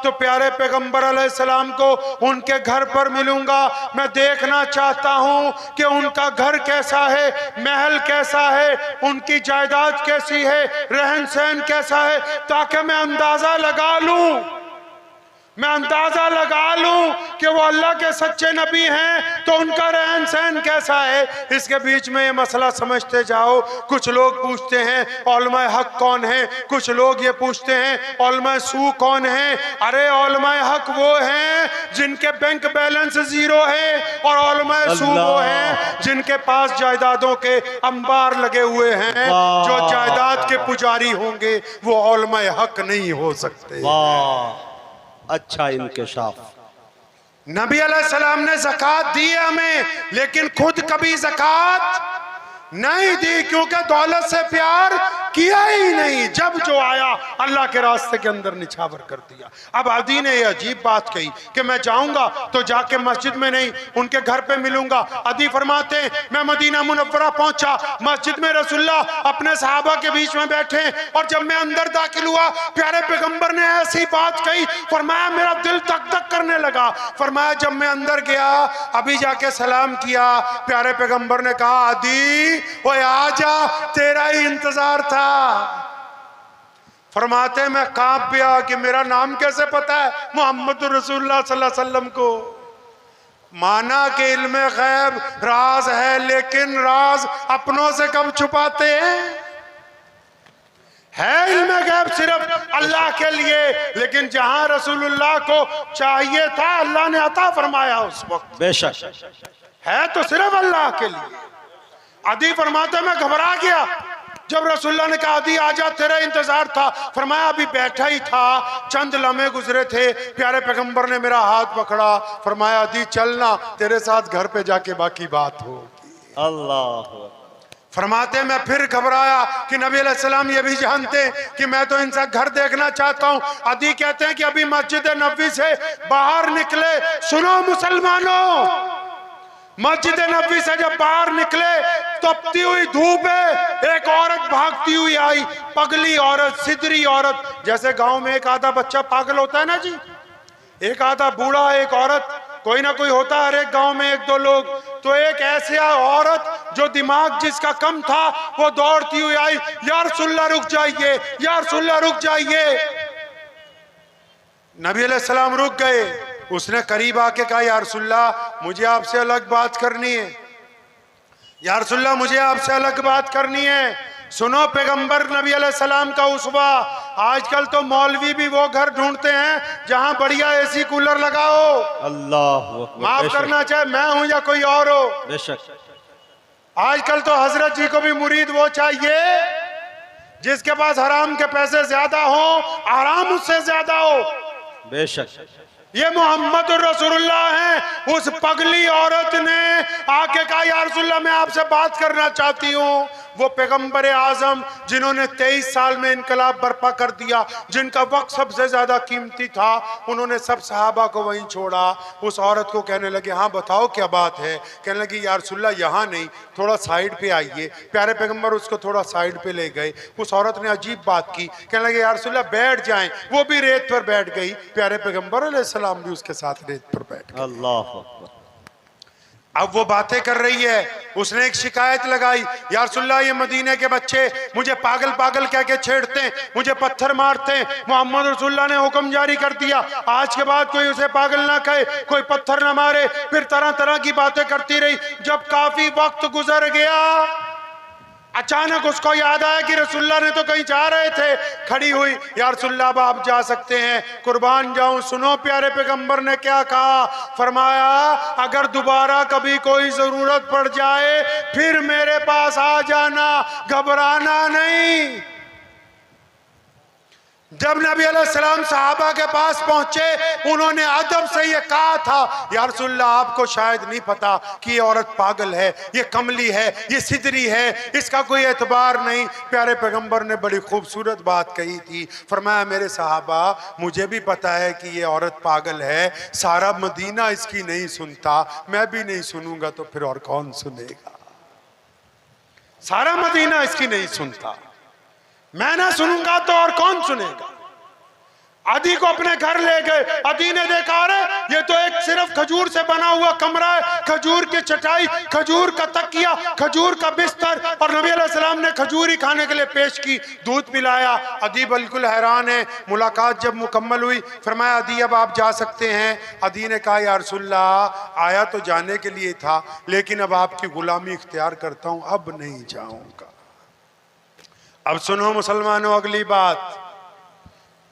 तो प्यारे पैगंबर अलैहिस्सलाम को उनके घर पर मिलूंगा। मैं देखना चाहता हूं कि उनका घर कैसा है, महल कैसा है, उनकी जायदाद कैसी है, रहन सहन कैसा है, ताकि मैं अंदाजा लगा लूं कि वो अल्लाह के सच्चे नबी हैं तो उनका रहन सहन कैसा है। इसके बीच में ये मसला समझते जाओ। कुछ लोग पूछते हैं औलमाए हक कौन है, कुछ लोग ये पूछते हैं औलमाए सू कौन है। अरे औलमाए हक वो हैं जिनके बैंक बैलेंस जीरो है, और औलमाए सू वो हैं जिनके पास जायदादों के अंबार लगे हुए हैं। जो जायदाद के पुजारी होंगे वो औलमाए हक नहीं हो सकते। अच्छा इंकशाफ। नबी अलैहिस्सलाम ने ज़कात दी है हमें, लेकिन खुद कभी ज़कात नहीं दी, क्योंकि दौलत से प्यार किया ही नहीं। जब जो आया अल्लाह के रास्ते के अंदर निछावर कर दिया। अब अदी ने ये अजीब बात कही कि मैं जाऊंगा तो जाके मस्जिद में नहीं, उनके घर पे मिलूंगा। अदी फरमाते हैं मैं मदीना मुनव्वरा पहुंचा, मस्जिद में रसूलुल्लाह अपने सहाबा के बीच में बैठे, और जब मैं अंदर दाखिल हुआ प्यारे पैगंबर ने ऐसी बात कही, फरमाया मेरा दिल धक धक करने लगा। फरमाया जब मैं अंदर गया अभी जाके सलाम किया, प्यारे पैगंबर ने कहा अदी वो आजा, तेरा ही इंतजार था। फरमाते मैं कांप गया कि मेरा नाम कैसे पता है मोहम्मद रसूलुल्लाह सल्लल्लाहु अलैहि वसल्लम को। माना कि इल्मे गैब राज है, लेकिन राज अपनों से कब छुपाते हैं। है इल्मे गैब सिर्फ अल्लाह के लिए, लेकिन जहां रसूलुल्लाह को चाहिए था अल्लाह ने अता फरमाया उस वक्त। बेशक है तो सिर्फ अल्लाह के लिए। अदी फरमाते मैं घबरा गया जब रसूलुल्लाह ने कहा अदी आजा, तेरा इंतजार था। फरमाया अभी बैठा ही था, चंद लम्हे गुजरे थे, प्यारे पैगंबर ने मेरा हाथ पकड़ा। फरमाया अदी चलना, तेरे साथ घर पे जाके बाकी बात होगी। अल्लाह। फरमाते मैं फिर घबराया कि नबी अलैहिस्सलाम ये भी जानते कि मैं तो इनसे घर देखना चाहता हूँ। अदी कहते हैं कि अभी मस्जिद नबवी से बाहर निकले, सुनो मुसलमानों, मस्जिद नबवी से जब बाहर निकले, तपती हुई धूप है, एक औरत भागती हुई आई, पगली औरत, सिदरी औरत। जैसे गांव में एक आधा बच्चा पागल होता है ना जी, एक आधा बूढ़ा, एक औरत, कोई ना कोई होता है हर एक गांव में, एक दो लोग। तो एक ऐसी औरत जो दिमाग जिसका कम था, वो दौड़ती हुई आई, या रसूलल्लाह रुक जाइए, या रसूलल्लाह रुक जाइए। नबी अलैहिस्सलाम रुक गए। उसने करीब आके कहा, या रसूलल्लाह मुझे आपसे अलग बात करनी है, या रसूलल्लाह मुझे आपसे अलग बात करनी है। सुनो पैगंबर नबी अलैहिस्सलाम का उसवा। आजकल तो मौलवी भी वो घर ढूंढते हैं जहां बढ़िया एसी कूलर लगाओ। अल्लाह माफ करना चाहे मैं हूं या कोई और हो, बेशक। आजकल तो हजरत जी को भी मुरीद वो चाहिए जिसके पास हराम के पैसे ज्यादा हो, आराम उससे ज्यादा हो। बेशक ये मोहम्मद रसूलुल्लाह हैं। उस पगली औरत ने आके कहा, या रसूलल्लाह मैं आपसे बात करना चाहती हूँ। वो पैगंबर आजम जिन्होंने 23 साल में इनकलाब बर्पा कर दिया, जिनका वक्त सबसे ज्यादा कीमती था, उन्होंने सब सहाबा को वहीं छोड़ा। उस औरत को कहने लगे, हाँ बताओ क्या बात है। कहने लगी, या रसूलल्लाह यहाँ नहीं, थोड़ा साइड पे आइए। प्यारे पैगंबर उसको थोड़ा साइड पे ले गए। उस औरत ने अजीब बात की, कहने लगे, या रसूलल्लाह बैठ जाएं। वो भी रेत पर बैठ गई। प्यारे पैगंबर अलैहिस्सलाम भी उसके साथ रेत पर बैठ गए। अल्लाह। अब वो बातें कर रही है। उसने एक शिकायत लगाई, या रसूलल्लाह ये मदीने के बच्चे मुझे पागल पागल कह के छेड़ते हैं, मुझे पत्थर मारते हैं। मोहम्मद रसूलुल्लाह ने हुक्म जारी कर दिया, आज के बाद कोई उसे पागल ना कहे, कोई पत्थर ना मारे। फिर तरह तरह की बातें करती रही। जब काफी वक्त गुजर गया, अचानक उसको याद आया कि रसूलुल्लाह ने तो कहीं जा रहे थे। खड़ी हुई, या रसूलुल्लाह अब आप जा सकते हैं, कुर्बान जाऊं। सुनो प्यारे पैगंबर ने क्या कहा। फरमाया, अगर दोबारा कभी कोई जरूरत पड़ जाए फिर मेरे पास आ जाना, घबराना नहीं। जब नबी अलैहिस्सलाम सहाबा के पास पहुंचे, उन्होंने अदब से ये कहा था, या रसूलल्लाह आपको शायद नहीं पता कि ये औरत पागल है, ये कमली है, ये सिदरी है, इसका कोई एतबार नहीं। प्यारे पैगंबर ने बड़ी खूबसूरत बात कही थी। फरमाया, मेरे सहाबा मुझे भी पता है कि ये औरत पागल है, सारा मदीना इसकी नहीं सुनता, मैं भी नहीं सुनूंगा तो फिर और कौन सुनेगा। सारा मदीना इसकी नहीं सुनता, मैं ना सुनूंगा तो और कौन सुनेगा। अदी को अपने घर ले गए। अदी ने देखा, अरे ये तो एक सिर्फ खजूर से बना हुआ कमरा है, खजूर की चटाई, खजूर का तकिया, खजूर का बिस्तर, और नबी अलैहिस्सलाम ने खजूर ही खाने के लिए पेश की, दूध पिलाया। अदी बिल्कुल हैरान है। मुलाकात जब मुकम्मल हुई, फरमाया, अदी अब आप जा सकते हैं। अदी ने कहा, या रसूलल्लाह आया तो जाने के लिए था, लेकिन अब आपकी गुलामी इख्तियार करता हूं, अब नहीं जाऊंगा। अब सुनो मुसलमानों, अगली बात।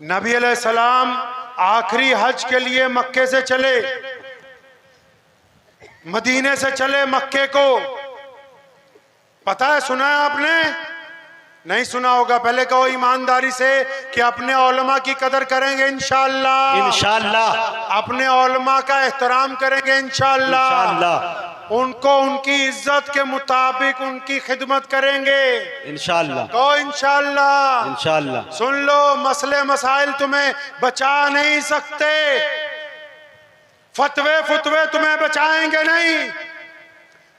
नबी अलैहिस्सलाम आखिरी हज के लिए मक्के से चले, मदीने से चले मक्के को। पता है, सुना है आपने? नहीं सुना होगा। पहले कहो ईमानदारी से कि अपने औलमा की कदर करेंगे इंशाअल्लाह। इंशाअल्लाह। अपने औलमा का एहतराम करेंगे इंशाअल्लाह। उनको उनकी इज्जत के मुताबिक उनकी खिदमत करेंगे इंशाअल्लाह। कहो इंशाअल्लाह। इंशाअल्लाह। सुन लो, मसले मसाइल तुम्हें बचा नहीं सकते, फतवे फुतवे तुम्हें बचाएंगे नहीं।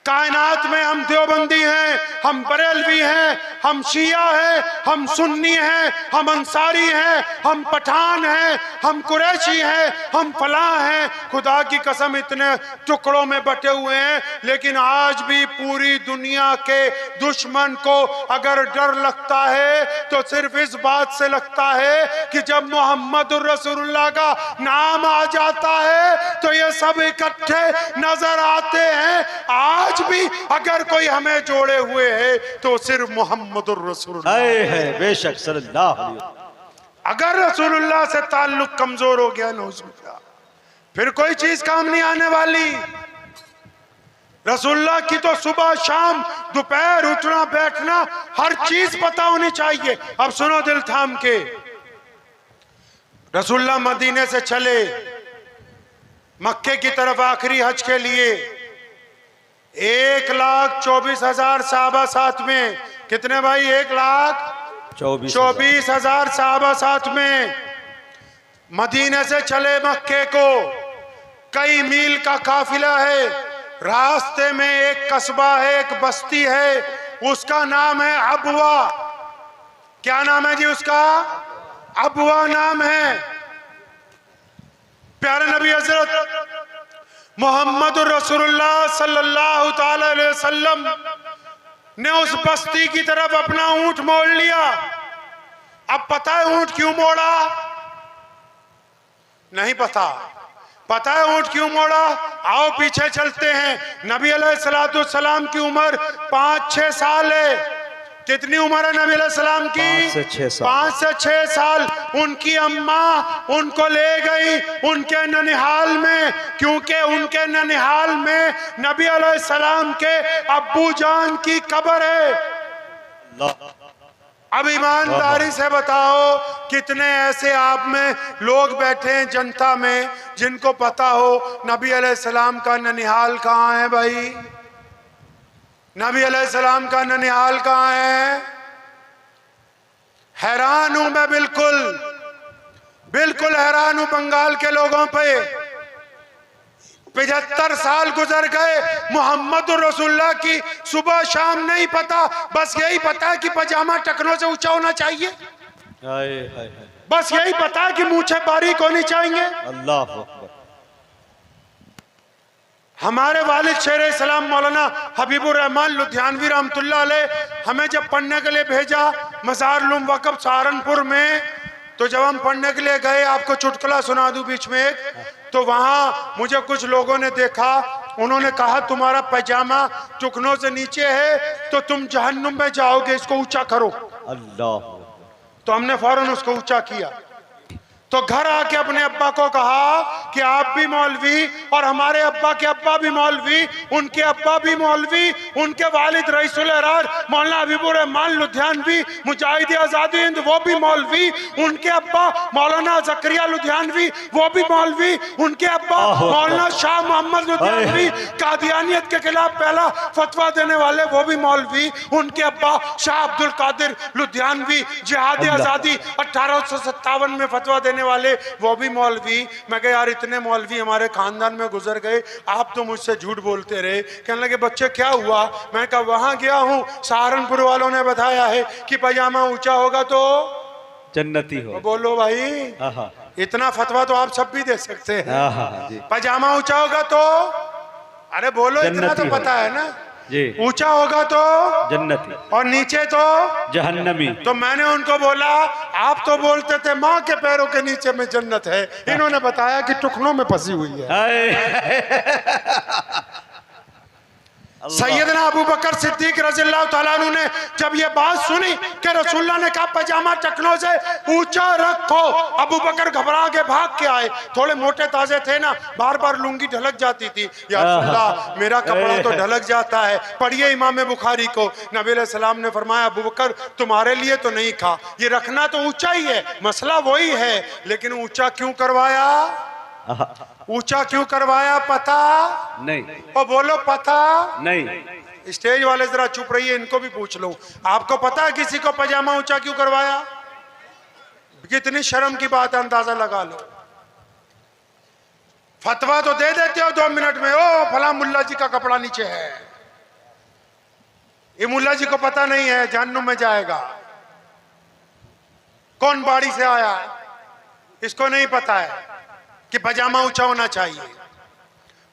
कायनात में हम देवबंदी हैं, हम बरेलवी हैं, हम शिया हैं, हम सुन्नी हैं, हम अंसारी हैं, हम पठान हैं, हम कुरैशी हैं, हम फलां हैं। खुदा की कसम इतने टुकड़ों में बटे हुए हैं, लेकिन आज भी पूरी दुनिया के दुश्मन को अगर डर लगता है तो सिर्फ इस बात से लगता है कि जब मोहम्मद रसूलुल्लाह का नाम आ जाता है तो ये सब इकट्ठे नजर आते हैं। आज भी अगर कोई हमें जोड़े हुए है तो सिर्फ मोहम्मद रसूलुल्लाह है। बेशक सल्लल्लाहु अलैहि वसल्लम। अगर रसूलुल्लाह से ताल्लुक कमजोर हो गया नौजुबिल्लाह, फिर कोई चीज काम नहीं आने वाली। रसूलुल्लाह की तो सुबह शाम दोपहर उठना बैठना हर चीज पता होनी चाहिए। अब सुनो दिल थाम के, रसूलुल्लाह मदीने से चले मक्के की तरफ आखिरी हज के लिए। 1,24,000 साहबा साथ में। कितने भाई? 1,24,000 साहबा साथ में मदीने से चले मक्के को। कई मील का काफिला है। रास्ते में एक कस्बा है, एक बस्ती है, उसका नाम है अबवा। क्या नाम है जी उसका? अबवा नाम है। प्यारे नबी हजरत मोहम्मद रसूलुल्लाह सल्लल्लाहु ताला अलैहि वसल्लम ने उस बस्ती की तरफ अपना ऊंट मोड़ लिया। अब पता है ऊंट क्यों मोड़ा? नहीं पता। पता है ऊंट क्यों मोड़ा? आओ पीछे चलते हैं। नबी अलैहिस्सलाम की उम्र 5-6 साल है। कितनी उम्र है नबी अलैहिस्सलाम की? 5 से 6 साल। उनकी अम्मा उनको ले गई उनके ननिहाल में, क्योंकि उनके ननिहाल में नबी अलैहिस्सलाम के अब्बू जान की कब्र है। अब ईमानदारी से बताओ कितने ऐसे आप में लोग बैठे हैं जनता में जिनको पता हो नबी अलैहिस्सलाम का ननिहाल कहाँ है? भाई नबी अलैहिस्सलाम का ननिहाल कहाँ है? हैरान हूं मैं, बिल्कुल हैरान हूं बंगाल के लोगों पे। 75 साल गुजर गए, मोहम्मद रसूलुल्लाह की सुबह शाम नहीं पता, बस यही पता है कि पजामा टखनों से ऊंचा होना चाहिए। बस यही पता है कि मूंछें बारीक होनी चाहिए। अल्लाह अकबर। हमारे वालिद शेर इस्लाम मौलाना हबीबुर रहमान लुधियानवी रहमतुल्लाह अलैह हमें जब पढ़ने के लिए भेजा मज़ार उलूम वक़फ़ सहारनपुर में, तो जब हम पढ़ने के लिए गए, आपको चुटकुला सुना दूं बीच में एक, तो वहाँ मुझे कुछ लोगों ने देखा, उन्होंने कहा तुम्हारा पैजामा टुकनों से नीचे है तो तुम जहन्नुम में जाओगे, इसको ऊंचा करो। अल्लाह। तो हमने फौरन उसको ऊंचा किया। तो घर आके अपने अब्बा को कहा कि आप भी मौलवी और हमारे अब्बा के अब्बा भी मौलवी, उनके अब्बा भी मौलवी, उनके वालिद रईसुल अरार मौलाना हबीबुर रहमान लुधियानवी मुजाहिद आज़ादी हिंद वो भी मौलवी, उनके अब्बा मौलाना ज़करिया लुधियानवी वो भी मौलवी, उनके अब्बा मौलाना शाह मोहम्मद लुधियानवी कादियानियत के खिलाफ पहला फतवा देने वाले वो भी मौलवी, उनके अब्बा शाह अब्दुल कादिर लुधियानवी जिहाद आज़ादी 1857 में फतवा देने वाले वो भी मौलवी। मैं कहा यार इतने मौलवी हमारे खानदान में गुजर गए, आप तो मुझसे झूठ बोलते रहे। कहने लगे बच्चे क्या हुआ? मैं कहा वहां गया हूं, सहारनपुर वालों ने बताया है कि पजामा ऊंचा होगा तो जन्नती हो। बोलो भाई, इतना फतवा तो आप सब भी दे सकते हैं। पजामा ऊंचा होगा तो, अरे बोलो, इतना तो पता है ना जी। ऊंचा होगा तो जन्नती और नीचे तो जहन्नमी। तो मैंने उनको बोला आप तो बोलते थे माँ के पैरों के नीचे में जन्नत है, इन्होंने बताया कि टुकनों में फंसी हुई है। सैयदना अबू बकर सिद्दीक रज़ियल्लाहु ताला अन्हु ने जब ये बात सुनी कि रसूलुल्लाह ने कहा पजामा टखनों से ऊंचा रखो, अबू बकर घबरा के भाग के आए। थोड़े मोटे ताजे थे ना, बार बार लुंगी ढलक जाती थी। या रसूलुल्लाह मेरा कपड़ा तो ढलक जाता है। पढ़िए इमाम बुखारी को, नबी अलैहि सलाम ने फरमाया अबू बकर तुम्हारे लिए तो नहीं कहा, ये रखना तो ऊंचा ही है, मसला वही है, लेकिन ऊंचा क्यों करवाया? ऊंचा क्यों करवाया पता नहीं? और बोलो पता नहीं। स्टेज वाले जरा चुप रहिए, इनको भी पूछ लो, आपको पता है किसी को पजामा ऊंचा क्यों करवाया? कितनी शर्म की बात है, अंदाजा लगा लो। फतवा तो दे देते हो 2 मिनट में, ओ फला मुल्ला जी का कपड़ा नीचे है। ये मुल्ला जी को पता नहीं है जहन्नुम में जाएगा। कौन बाड़ी से आया है इसको नहीं पता है कि पजामा ऊंचा होना चाहिए।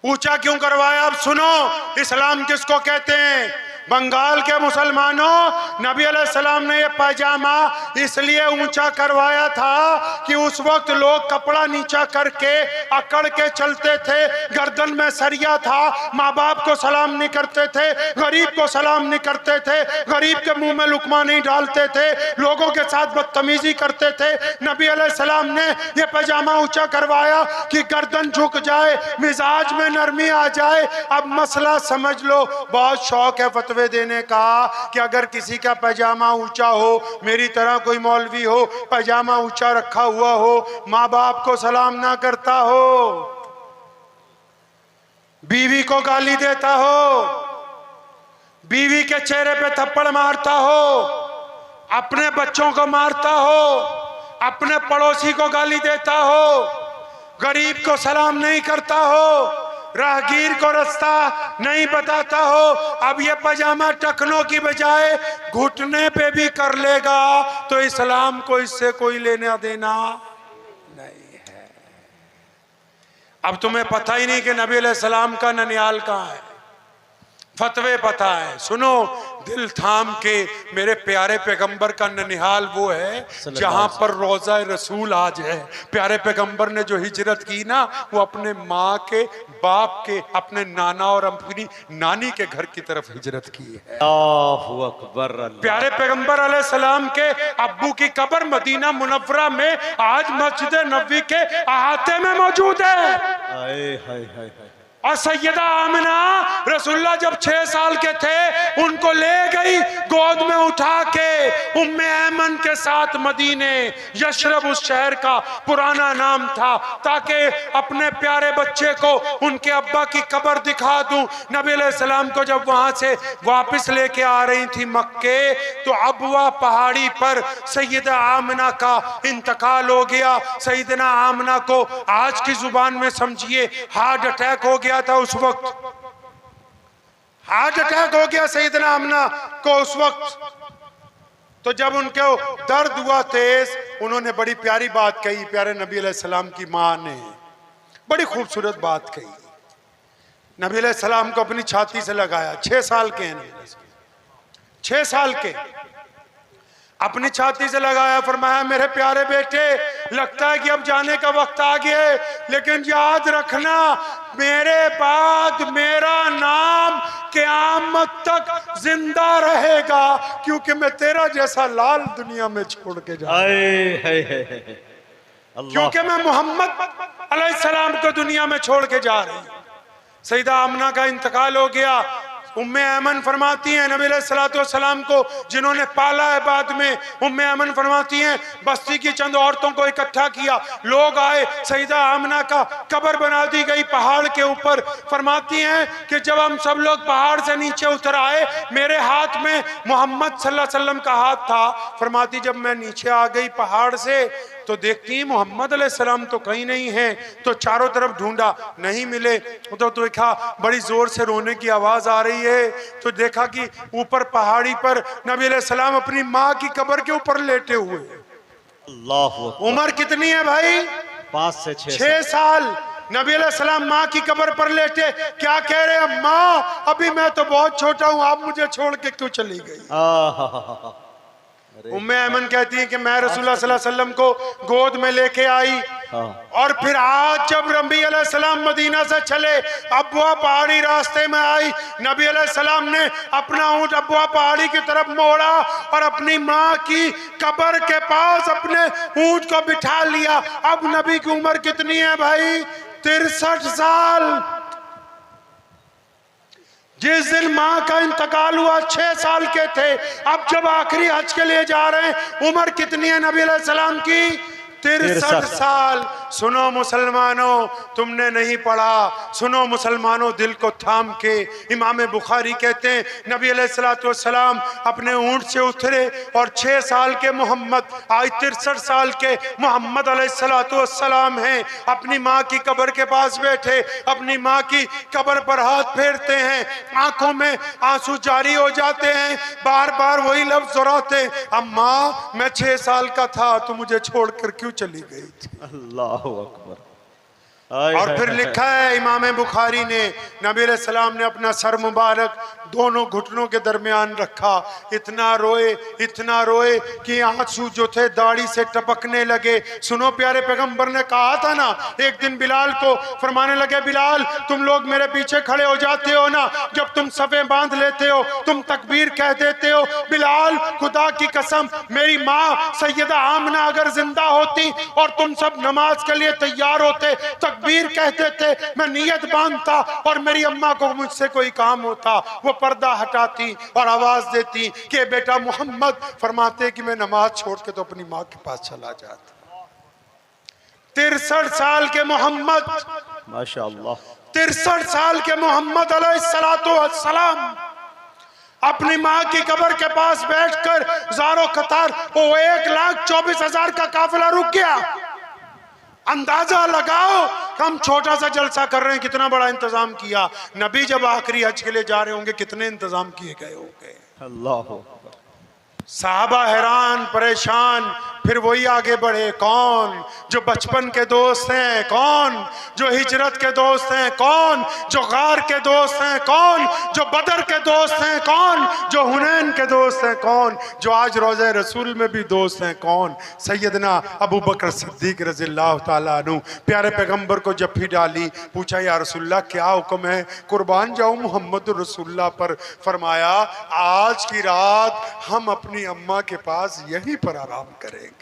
ऊंचा क्यों करवाया? अब सुनो इस्लाम किसको कहते हैं। बंगाल के मुसलमानों, नबी अलैहिस्सलाम ने यह पैजामा इसलिए ऊंचा करवाया था कि उस वक्त लोग कपड़ा नीचा करके अकड़ के चलते थे, गर्दन में सरिया था, माँ बाप को सलाम नहीं करते थे, गरीब को सलाम नहीं करते थे, गरीब के मुंह में लुकमा नहीं डालते थे, लोगों के साथ बदतमीजी करते थे। नबी अलैहिस्सलाम ने यह पैजामा ऊंचा करवाया कि गर्दन झुक जाए, मिजाज में नरमी आ जाए। अब मसला समझ लो, बहुत शौक है फतवे देने का कि अगर किसी का पैजामा ऊंचा हो, मेरी तरह कोई मौलवी हो, पैजामा ऊंचा रखा हुआ हो, माँ बाप को सलाम ना करता हो, बीवी को गाली देता हो, बीवी के चेहरे पे थप्पड़ मारता हो, अपने बच्चों को मारता हो, अपने पड़ोसी को गाली देता हो, गरीब को सलाम नहीं करता हो, राहगीर को रास्ता नहीं बताता हो, अब ये पजामा टखनों की बजाय घुटने पे भी कर लेगा तो इस्लाम को इससे कोई लेना देना नहीं है। अब तुम्हें पता ही नहीं कि नबी अलैहिस्सलाम का ननियाल कहाँ है, फतवे पता है। सुनो, दिल थाम के, मेरे प्यारे पैगंबर का ननिहाल वो है जहां पर रोजा रसूल आज है। प्यारे पैगंबर ने जो हिजरत की ना, वो अपने माँ के, बाप के, अपने नाना और अपनी नानी के घर की तरफ हिजरत की है। अल्लाहु अकबर। प्यारे पैगंबर अलैहिस्सलाम के अब्बू की कब्र मदीना मुनव्वरा में आज मस्जिद नबवी के अहाते में मौजूद है। हाय हाय हाय हाय। और सैयदा आमिना रसूलुल्लाह जब 6 साल के थे उनको ले गई गोद में उठा के उम्मे ऐमन के साथ मदीने। यशरब उस शहर का पुराना नाम था, ताकि अपने प्यारे बच्चे को उनके अब्बा की कब्र दिखा दूं। नबी अलैहिस्सलाम को जब वहां से वापस लेके आ रही थी मक्के, तो अबवा पहाड़ी पर सैयदा आमिना का इंतकाल हो गया। सैयदना आमिना को आज की जुबान में समझिए हार्ट अटैक हो गया था। उस वक्त हार्ट अटैक हो गया सैयदना आमिना को उस वक्त। तो जब उनको दर्द हुआ तेज, उन्होंने बड़ी प्यारी बात कही। प्यारे नबी अलैहिस्सलाम की मां ने बड़ी खूबसूरत बात कही। नबी अलैहिस्सलाम को अपनी छाती से लगाया। 6 साल के हैं, 6 साल के, अपनी छाती से लगाया। फरमाया, मेरे प्यारे बेटे, लगता है कि अब जाने का वक्त आ गया है, लेकिन याद रखना मेरे बाद मेरा नाम क़यामत तक जिंदा रहेगा, क्योंकि मैं तेरा जैसा लाल दुनिया में छोड़ के जा रहा हूं, क्योंकि मैं मोहम्मद अलैहिस्सलाम को दुनिया में छोड़ के जा रही हूं। सैयदा आमिना का इंतकाल हो गया। उम्मे ऐमन फरमाती हैं, नबी अलैहिस्सलाम को जिन्होंने पाला है बाद में, उम्मे ऐमन फरमाती हैं, बस्ती की चंद औरतों को इकट्ठा किया, लोग आए, सैयदा आमिना का कब्र बना दी गई पहाड़ के ऊपर। फरमाती हैं कि जब हम सब लोग पहाड़ से नीचे उतर आए, मेरे हाथ में मोहम्मद सल्लल्लाहु अलैहि वसल्लम का हाथ था। फरमाती जब मैं नीचे आ गई पहाड़ से, तो देखती मोहम्मद अलैहिस्सलाम तो कहीं नहीं है, तो चारों तरफ ढूंढा, नहीं मिले। तो देखा बड़ी जोर से रोने की आवाज आ रही है, तो देखा कि ऊपर पहाड़ी पर नबी अलैहिस्सलाम अपनी माँ की कब्र के ऊपर लेटे हुए। अल्लाहु अकबर। उम्र कितनी है भाई? 5 से 6 साल। नबी अलैहिस्सलाम माँ की कब्र पर लेटे, क्या कह रहे हैं, माँ अभी मैं तो बहुत छोटा हूँ, आप मुझे छोड़ के क्यों चली गई? उम्मे ऐमन कहती है कि मैं रसूलुल्लाह सल्लल्लाहु अलैहि वसल्लम को गोद में लेके आई, और फिर आज जब नबी अलैहिस्सलाम मदीना से चले, अबवा पहाड़ी रास्ते में आई, नबी अलैहिस्सलाम ने अपना ऊंट अबवा पहाड़ी की तरफ मोड़ा और अपनी माँ की कब्र के पास अपने ऊंट को बिठा लिया। अब नबी की उम्र कितनी है भाई? 63 साल। जिस दिन माँ का इंतकाल हुआ 6 साल के थे। अब जब आखिरी हज के लिए जा रहे हैं, उम्र कितनी है नबी अलैहिस्सलाम की? 63 साल। सुनो मुसलमानों, तुमने नहीं पढ़ा, सुनो मुसलमानों, दिल को थाम के। इमाम बुखारी कहते हैं नबी अलैहिस्सलाम अपने ऊंट से उतरे और 6 साल के मोहम्मद, आज 63 साल के मोहम्मद अलैहिस्सलाम हैं, अपनी माँ की कब्र के पास बैठे, अपनी माँ की कब्र पर हाथ फेरते हैं, आंखों में आंसू जारी हो जाते हैं, बार बार वही लफ्ज दोहराते हैं, अम्मा मैं 6 साल का था तो मुझे छोड़कर क्यों चली गई थी? अल्लाहु अकबर। और फिर लिखा है इमाम बुखारी ने, नबी अलैहिस्सलाम ने अपना सर मुबारक दोनों घुटनों के दरमियान रखा, इतना रोए कि आंसू जो थे दाढ़ी से टपकने लगे। सुनो, प्यारे पैगंबर ने कहा था ना, एक दिन बिलाल को फरमाने लगे, बिलाल तुम लोग मेरे पीछे खड़े हो जाते हो ना, जब तुम सफे बांध लेते हो, तुम तकबीर कह देते हो। बिलाल खुदा की कसम, मेरी माँ सैयदा आमिना अगर जिंदा होती और तुम सब नमाज के लिए तैयार होते, तकबीर कहते थे, मैं नियत बांधता, और मेरी अम्मा को मुझसे कोई काम होता, वो पर्दा हटाती और आवाज देती कि बेटा मोहम्मद, फरमाते कि मैं नमाज छोड़ के तो अपनी माँ के पास चला जाता। 63 साल के मोहम्मद, माशाअल्लाह, 63 साल के मोहम्मद अलैहिस्सलाम अपनी माँ की कब्र के पास बैठकर ज़ारो कतार वो 1,24,000 का काफिला रुक गया। अंदाजा लगाओ, हम छोटा सा जलसा कर रहे हैं, कितना बड़ा इंतजाम किया। नबी जब आखिरी हज के लिए जा रहे होंगे, कितने इंतजाम किए गए होंगे। अल्लाह साहबा हैरान परेशान, फिर वही आगे बढ़े। कौन? जो बचपन के दोस्त हैं। कौन? जो हिजरत के दोस्त हैं। कौन? जो गार के दोस्त हैं। कौन? जो बदर के दोस्त हैं। कौन? जो हुनैन के दोस्त हैं। कौन? जो आज रोज़े रसूल में भी दोस्त हैं। कौन? सैयदना अबू बकर सिद्दीक रज़ियल्लाहु ताला अन्हु। प्यारे पैगंबर को जफ्फी डाली, पूछा या रसूलल्लाह क्या हुक्म है? कुर्बान जाऊं मोहम्मद रसूलुल्लाह पर। फरमाया आज की रात हम अपनी अम्मा के पास यहीं पर आराम करेंगे।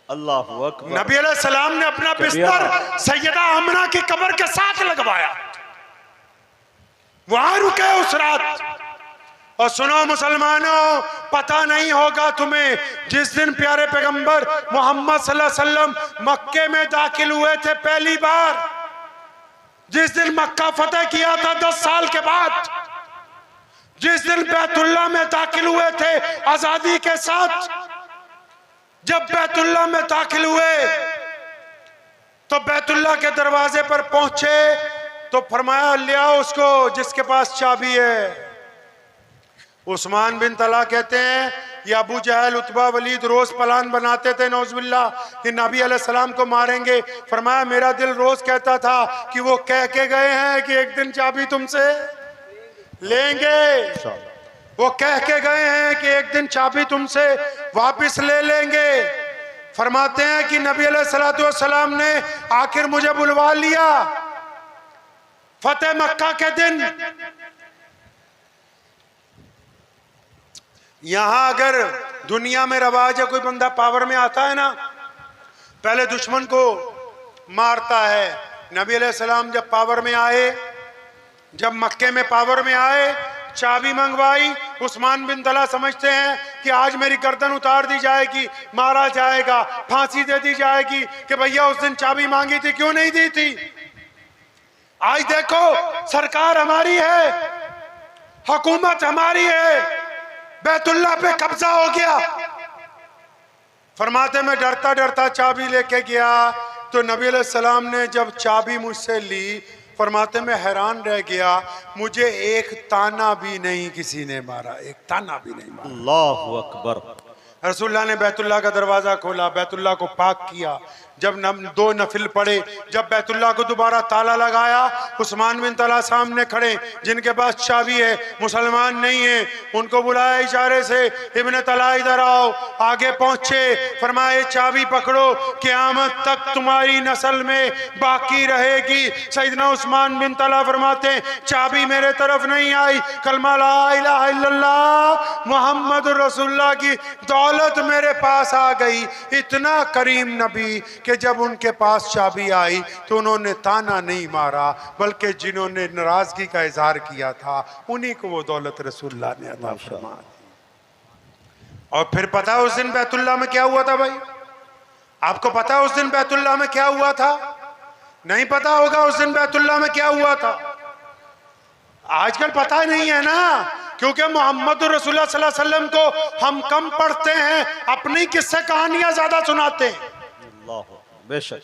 अल्लाह अकबर। नबी अलैहिस्सलाम ने अपना बिस्तर सैयदा आमना की कब्र के साथ लगवाया, वहां रुके उस रात। और सुनो मुसलमानों, पता नहीं होगा तुम्हें, जिस दिन प्यारे पैगंबर मोहम्मद सल्लल्लाहु अलैहि वसल्लम मक्के में दाखिल हुए थे पहली बार, जिस दिन मक्का फतेह किया था 10 साल के बाद, जिस दिन बैतुल्लाह में दाखिल हुए थे आजादी के साथ, जब बैतुल्लाह में दाखिल हुए तो बैतुल्लाह के दरवाजे पर पहुंचे तो फरमाया ले आओ उसको जिसके पास चाबी है। उस्मान बिन तला कहते हैं ये अबू जहल उतबा वलीद रोज प्लान बनाते थे नौजुबिल्ला कि नबी अलैहिस्सलाम को मारेंगे। फरमाया मेरा दिल रोज कहता था कि वो कह के गए हैं कि एक दिन चाबी तुमसे लेंगे, वो कह के गए हैं कि एक दिन चाबी तुमसे वापस ले लेंगे। फरमाते हैं कि नबी अलैहिस्सलातु वस्सलाम ने आखिर मुझे बुलवा लिया फतेह मक्का के दिन। यहां अगर दुनिया में रवाज है, कोई बंदा पावर में आता है ना, पहले दुश्मन को मारता है। नबी अलैहिस्सलाम जब पावर में आए, जब मक्के में पावर में आए, चाबी मंगवाई। उस्मान बिन तला समझते हैं कि आज मेरी गर्दन उतार दी जाएगी, मारा जाएगा, फांसी दे दी जाएगी कि भैया उस दिन चाबी मांगी थी क्यों नहीं दी थी। आज देखो सरकार हमारी है, हुकूमत हमारी है, बैतुल्लाह पे कब्जा हो गया। फरमाते मैं डरता डरता चाबी लेके गया तो नबी अलैहिस्सलाम ने जब चाबी मुझसे ली, फरमाते मैं हैरान रह गया, मुझे एक ताना भी नहीं किसी ने मारा, एक ताना भी नहीं मारा। अल्लाह अकबर। रसूलुल्लाह ने बैतुल्लाह का दरवाजा खोला, बैतुल्लाह को पाक किया, जब 2 नफिल पढ़े, जब बैतुल्लाह को दोबारा ताला लगाया, उस्मान बिन तला सामने खड़े जिनके पास चाबी है, मुसलमान नहीं है, उनको बुलाया इशारे से, इब्ने तला इधर आओ। आगे पहुंचे, फरमाए चाबी पकड़ो, क़यामत तक तुम्हारी नस्ल में बाकी रहेगी। सैयदना उस्मान बिन तला फरमाते चाबी मेरे तरफ नहीं आई, कलमा ला इलाहा इल्लल्लाह मोहम्मद रसूलुल्लाह की दौलत मेरे पास आ गई। इतना करीम नबी कि जब उनके पास चाबी आई तो उन्होंने ताना नहीं मारा, बल्कि जिन्होंने नाराजगी का इजहार किया था उन्हीं को वो दौलत रसूलुल्लाह ने अता फरमा दी। और फिर पता है उस दिन बैतुल्लाह में क्या हुआ था भाई? आपको पता है उस दिन बैतुल्लाह में क्या हुआ था? नहीं पता होगा उस दिन बैतुल्लाह में क्या हुआ था। आजकल पता नहीं है ना, क्योंकि मोहम्मद रसूलुल्लाह सल्लल्लाहु अलैहि वसल्लम को हम कम पढ़ते हैं, अपनी किस्से कहानियां ज्यादा सुनाते हैं। बेशक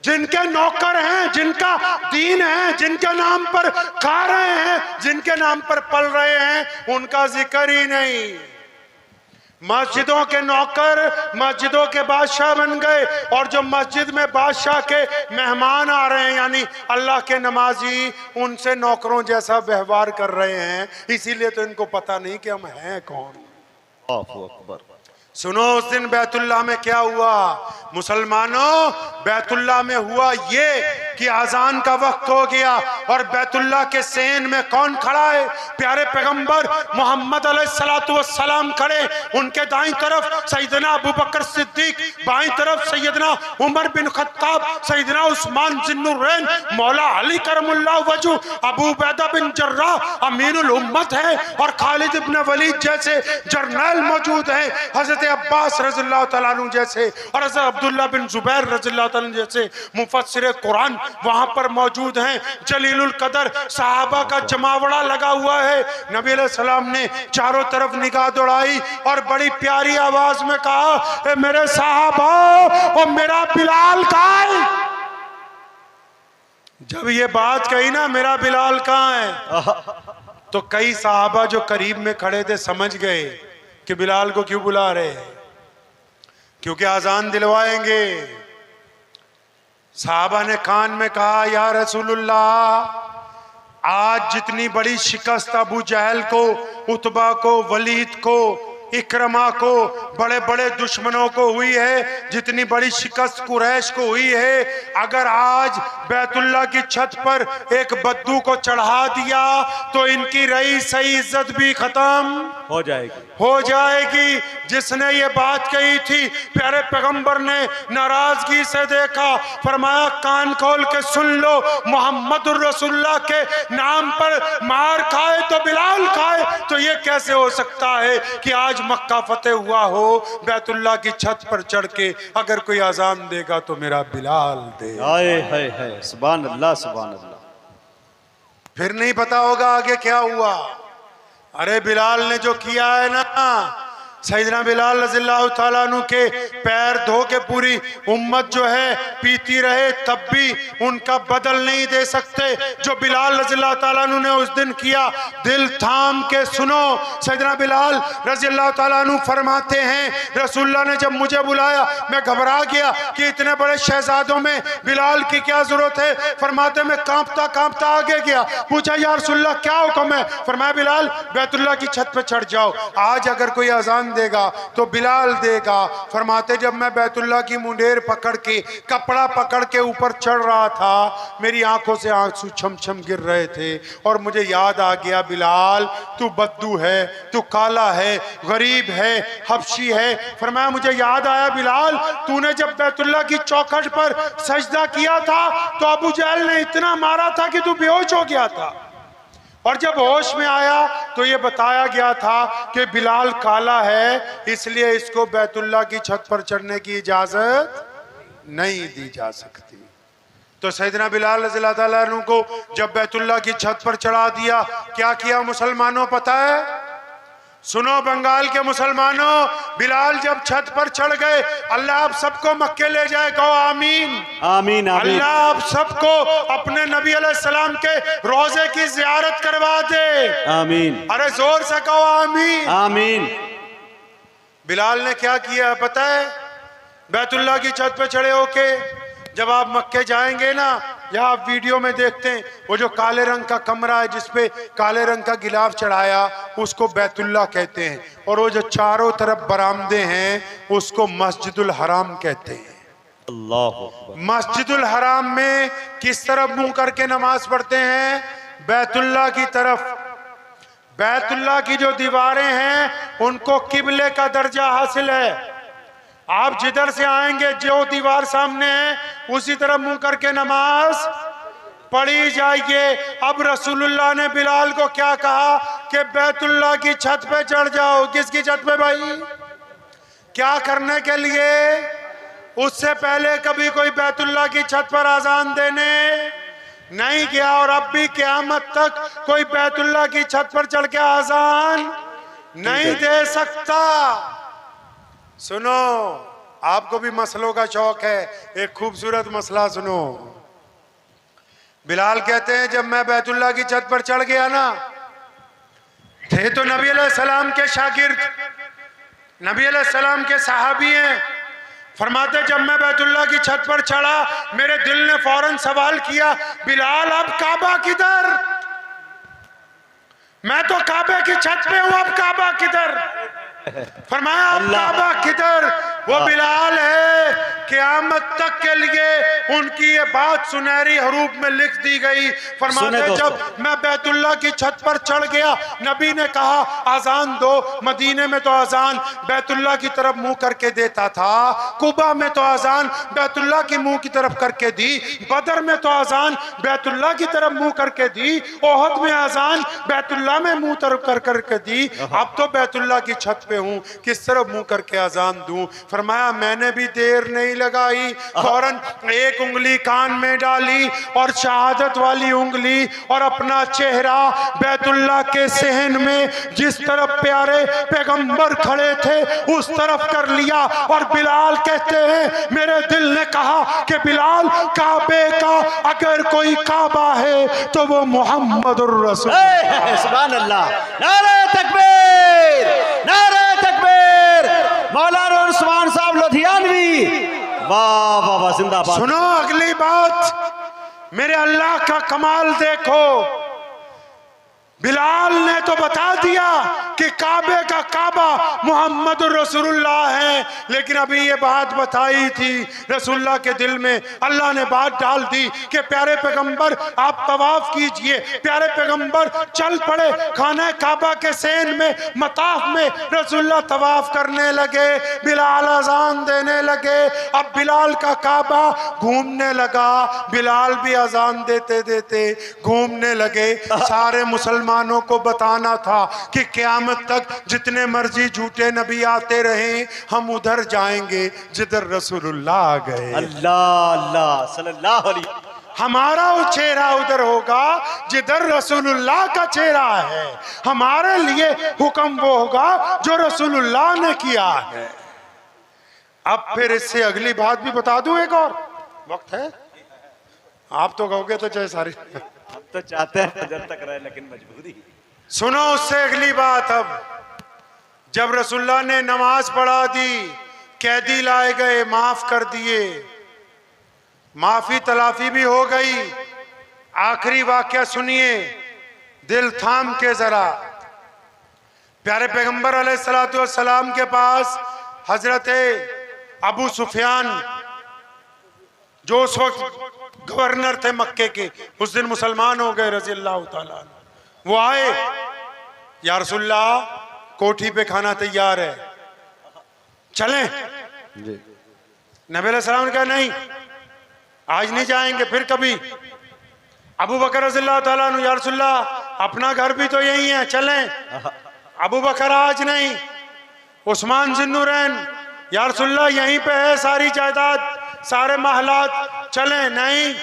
जिनके नौकर हैं, जिनका दीन है, जिनके नाम पर खा रहे हैं, जिनके नाम पर पल रहे हैं, उनका जिक्र ही नहीं। मस्जिदों के नौकर मस्जिदों के बादशाह बन गए, और जो मस्जिद में बादशाह के मेहमान आ रहे हैं यानी अल्लाह के नमाजी, उनसे नौकरों जैसा व्यवहार कर रहे हैं। इसीलिए तो इनको पता नहीं कि हम हैं कौन। अल्लाहु अकबर। सुनो उस दिन बैतुल्लाह में क्या हुआ मुसलमानों। बैतुल्लाह में हुआ ये कि अजान का वक्त हो गया और बैतुल्लाह के सेन में कौन खड़ा है? प्यारे पैगंबर मोहम्मद अलैहिस्सलातु वस्सलाम खड़े, उनके दाईं तरफ सैयदना अबू बकर सिद्दीक, बाईं तरफ सैयदना उमर बिन खत्ताब, सैयदना उस्मान जिन्नुरैन, मौला अली करमुल्लाह वजह, अबू उबैदा बिन जर्राह अमीरुल उम्मत है, और खालिद इब्न वलीद जैसे जर्नैल मौजूद हैं, हजरत अब्बास रज़ियल्लाहु तआला अन्हु जैसे, और हजरत अब्दुल्लाह बिन जुबैर रज़ियल्लाहु तआला जैसे मुफस्सिर कुरान वहां पर मौजूद हैं। जलीलुल कदर सहाबा का जमावड़ा लगा हुआ है। नबी अलैहि सलाम ने चारों तरफ निगाह दौड़ाई और बड़ी प्यारी आवाज में कहा, ए मेरे साहबा, और मेरा बिलाल कहाँ है? जब ये बात कही ना, मेरा बिलाल कहाँ है, तो कई साहबा जो करीब में खड़े थे समझ गए कि बिलाल को क्यों बुला रहे हैं, क्योंकि आजान दिलवाएंगे। साहबा ने कान में कहा, या रसूलुल्लाह, आज जितनी बड़ी शिकस्त अबू जहल को, उतबा को, वलीद को, इकरमा को, बड़े बड़े दुश्मनों को हुई है, जितनी बड़ी शिकस्त कुरैश को हुई है, अगर आज बैतुल्लाह की छत पर एक बद्दू को चढ़ा दिया तो इनकी रही सही इज्जत भी खत्म हो जाएगी। जिसने ये बात कही थी, प्यारे पैगंबर ने नाराजगी से देखा, फरमाया कान खोल के सुन लो, मोहम्मदुर रसूलुल्लाह के नाम पर मार खाए तो बिलाल खाए, तो ये कैसे हो सकता है कि आज मक्का फतेह हुआ हो, बैतुल्लाह की छत पर चढ़ के अगर कोई अजान देगा तो मेरा बिलाल दे। हाय हाय हाय, सुभान अल्लाह सुभान अल्लाह। फिर नहीं पता होगा आगे क्या हुआ। अरे बिलाल ने जो किया है ना, सैयदना बिलाल रज़ियल्लाहु ताला अन्हु के पैर धो के पूरी उम्मत जो है पीती रहे, तब भी उनका बदल नहीं दे सकते जो बिलाल रज़ियल्लाहु ताला अन्हु ने उस दिन किया। दिल थाम के सुनो, सैयदना बिलाल रज़ियल्लाहु ताला अन्हु फरमाते हैं, रसूलुल्लाह ने जब मुझे बुलाया मैं घबरा गया कि इतने बड़े शहजादों में बिलाल की क्या जरूरत है। फरमाते मैं कांपता कांपता आगे गया, पूछा या रसूलुल्लाह क्या हुक्म है। फरमाया बिलाल बैतुल्लाह की छत पर चढ़ जाओ, आज अगर कोई अजान देगा तो बिलाल देगा। फरमाते जब मैं बैतुल्लाह की मुंडेर पकड़ के, कपड़ा पकड़ के ऊपर चढ़ रहा था, मेरी आंखों से आंसू छम छम गिर रहे थे और मुझे याद आ गया, बिलाल तू बद्दू है, तू काला है, गरीब है, हबशी है। फरमाया मुझे याद आया बिलाल, तूने जब बैतुल्लाह की चौखट पर सजदा किया था तो अबू जहल ने इतना मारा था कि तू बेहोश हो गया था, और जब होश में आया तो ये बताया गया था कि बिलाल काला है, इसलिए इसको बैतुल्लाह की छत पर चढ़ने की इजाजत नहीं दी जा सकती। तो सैयदना बिलाल रज़ियल्लाहु ताला अन्हु को जब बैतुल्लाह की छत पर चढ़ा दिया, क्या किया मुसलमानों पता है? सुनो बंगाल के मुसलमानों, बिलाल जब छत पर चढ़ गए, अल्लाह आप सबको मक्के ले जाए, कहो आमीन आमीन। अल्लाह आप सबको अपने नबी अलैहिस्सलाम के रोजे की जियारत करवा दे, आमीन। अरे जोर से कहो आमीन आमीन। बिलाल ने क्या किया पता है? बैतुल्लाह की छत पे चढ़े होके जब आप मक्के जाएंगे ना, या आप वीडियो में देखते हैं वो जो काले रंग का कमरा है जिसपे काले रंग का गिलाफ चढ़ाया, उसको बैतुल्लाह कहते हैं, और वो जो चारों तरफ बरामदे हैं उसको मस्जिदुल हराम कहते हैं। अल्लाह मस्जिदुल हराम में किस तरफ मुंह करके नमाज पढ़ते हैं? बैतुल्लाह की तरफ। बैतुल्लाह की जो दीवारें हैं उनको किबले का दर्जा हासिल है। आप जिधर से आएंगे जो दीवार सामने है उसी तरफ मुंह करके नमाज पढ़ी जाइए। अब रसूलुल्लाह ने बिलाल को क्या कहा कि बैतुल्लाह की छत पे चढ़ जाओ। किसकी छत पे भाई? क्या करने के लिए? उससे पहले कभी कोई बैतुल्लाह की छत पर आजान देने नहीं गया, और अब भी क़यामत तक कोई बैतुल्लाह की छत पर चढ़ के आजान नहीं दे सकता। सुनो, आपको भी मसलों का शौक है, एक खूबसूरत मसला सुनो। बिलाल कहते हैं जब मैं बैतुल्लाह की छत पर चढ़ गया ना, थे तो नबी अलैहिस्सलाम के शागिर्द, नबी अलैहिस्सलाम के सहाबी हैं। फरमाते जब मैं बैतुल्लाह की छत पर चढ़ा, मेरे दिल ने फौरन सवाल किया, बिलाल अब काबा किधर? मैं तो काबे की छत पे हूं, अब काबा किधर? फरमाया अब काबा किधर? वो बिलाल है, क़यामत तक के लिए उनकी ये बात सुनहरी हरूफ में लिख दी गई। फरमाते जब मैं बैतुल्लाह की छत पर चढ़ गया, नबी ने कहा आजान दो। मदीने में तो आजान बैतुल्लाह की तरफ मुंह करके देता था, कुबा में तो आजान बैतुल्लाह की मुंह की तरफ करके दी, बदर में तो आजान बैतुल्लाह की तरफ मुंह करके दी, ओहद में आजान बैतुल्लाह में मुंह तरफ करके दी। अब तो बैतुल्लाह की छत पे हूँ, किस तरफ मुंह करके आजान दूं? फरमाया मैंने भी देर नहीं लगाई, फौरन एक उंगली कान में डाली और शहादत वाली उंगली और अपना चेहरा बैतुल्लाह के सहन में जिस तरफ प्यारे पैगंबर खड़े थे उस तरफ कर लिया। और बिलाल कहते हैं मेरे दिल ने कहा कि बिलाल, काबे का अगर कोई काबा है तो वो मोहम्मदुर रसूल। सुभान अल्लाह, नारे तकबीर, नारे तकबीर। मौलाना उस्मान साहब लुधियानवी, वाह वाह वाह, जिंदाबाद। सुनो अगली बात, मेरे अल्लाह का कमाल देखो। बिलाल ने तो बता दिया कि काबे का काबा मोहम्मद रसूलुल्लाह है, लेकिन अभी ये बात बताई थी रसूलुल्लाह के दिल में अल्लाह ने बात डाल दी कि प्यारे पैगंबर आप तवाफ कीजिए। प्यारे पैगंबर चल पड़े खाना काबा के सेन में, मताफ में रसूलुल्लाह तवाफ करने लगे, बिलाल अजान देने लगे। अब बिलाल का काबा घूमने लगा, बिलाल भी अजान देते देते घूमने लगे। सारे मुसलमानों को बताना था कि क़यामत तक जितने मर्जी झूठे नबी आते रहे हम उधर जाएंगे जिधर रसूलुल्लाह आ गए। अल्लाह अल्लाह सल्लल्लाहु अलैहि, हमारा वो चेहरा उधर होगा जिधर रसूलुल्लाह का चेहरा है। हमारे लिए हुक्म वो होगा जो रसूलुल्लाह ने किया है। अब फिर इससे अगली बात भी बता दूं, एक और वक्त है, आप तो कहोगे तो चाहे सारी, हम तो चाहते हैं जब तक रहे लेकिन मजबूरी। सुनो उससे अगली बात। अब जब रसूलुल्लाह ने नमाज पढ़ा दी, कैदी लाए गए, माफ कर दिए, माफी तलाफी भी हो गई। आखिरी वाक्या सुनिए, दिल थाम के जरा। प्यारे पैगंबर अलैहिस्सलातु वस्सलाम के पास हजरत अबू सुफियान जो उस वक्त गवर्नर थे मक्के के, उस दिन मुसलमान हो गए रज़ी अल्लाह ताला। वो आए, या रसूलल्लाह कोठी पे खाना तैयार है, चलें? नबी अलैहिस्सलाम ने कहा नहीं, आज नहीं जाएंगे, फिर कभी। अबू बकर रज़ी अल्लाह ताला अन्हु, या रसूलल्लाह अपना घर भी तो यही है, चलें? अबू बकर आज नहीं। उस्मान ज़िन्नुरैन, या रसूलल्लाह यहीं पे है सारी जायदाद, सारे महलात, चलें? नहीं।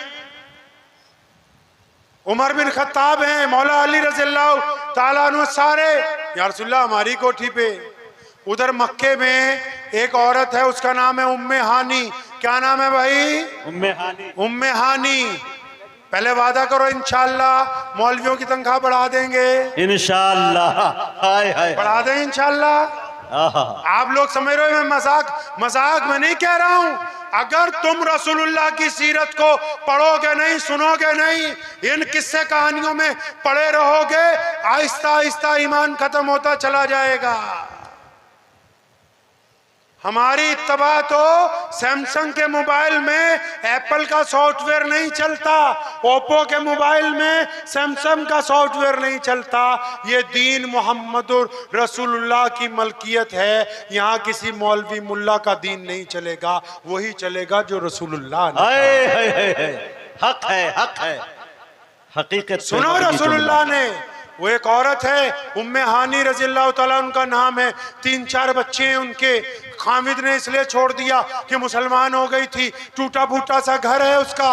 उमर बिन खत्ताब हैं, मौला अली रज़ी अल्लाह ताला अन्हु, सारे, या रसूलल्लाह हमारी कोठी पे। उधर मक्के में एक औरत है, उसका नाम है उम्मे हानी। क्या नाम है भाई? उम्मे हानी। उम्मे हानी। पहले वादा करो इंशाअल्लाह मौलवियों की तनख्वाह बढ़ा देंगे, इंशाअल्लाह। हाय हाय, बढ़ा दें इंशाअल्लाह। आप लोग समझ रहे हो, मैं मजाक में नहीं कह रहा हूं। अगर तुम रसूलुल्लाह की सीरत को पढ़ोगे नहीं, सुनोगे नहीं, इन किस्से कहानियों में पड़े रहोगे, आहिस्ता आहिस्ता ईमान खत्म होता चला जाएगा। हमारी इत्तबा तो सैमसंग के मोबाइल में एप्पल का सॉफ्टवेयर नहीं चलता, ओप्पो के मोबाइल में सैमसंग का सॉफ्टवेयर नहीं चलता। ये दीन मोहम्मदुर रसूलुल्लाह की मलकियत है। यहाँ किसी मौलवी मुल्ला का दीन नहीं चलेगा, वही चलेगा जो रसूलुल्लाह ने। हक है, हक है, हकीकत। सुनो, रसूलुल्लाह ने, वो एक औरत है उम्मे हानी रज़ी अल्लाह ताला, उनका नाम है, 3-4 बच्चे हैं उनके। खामिद ने इसलिए छोड़ दिया कि मुसलमान हो गई थी, टूटा फूटा सा घर है उसका।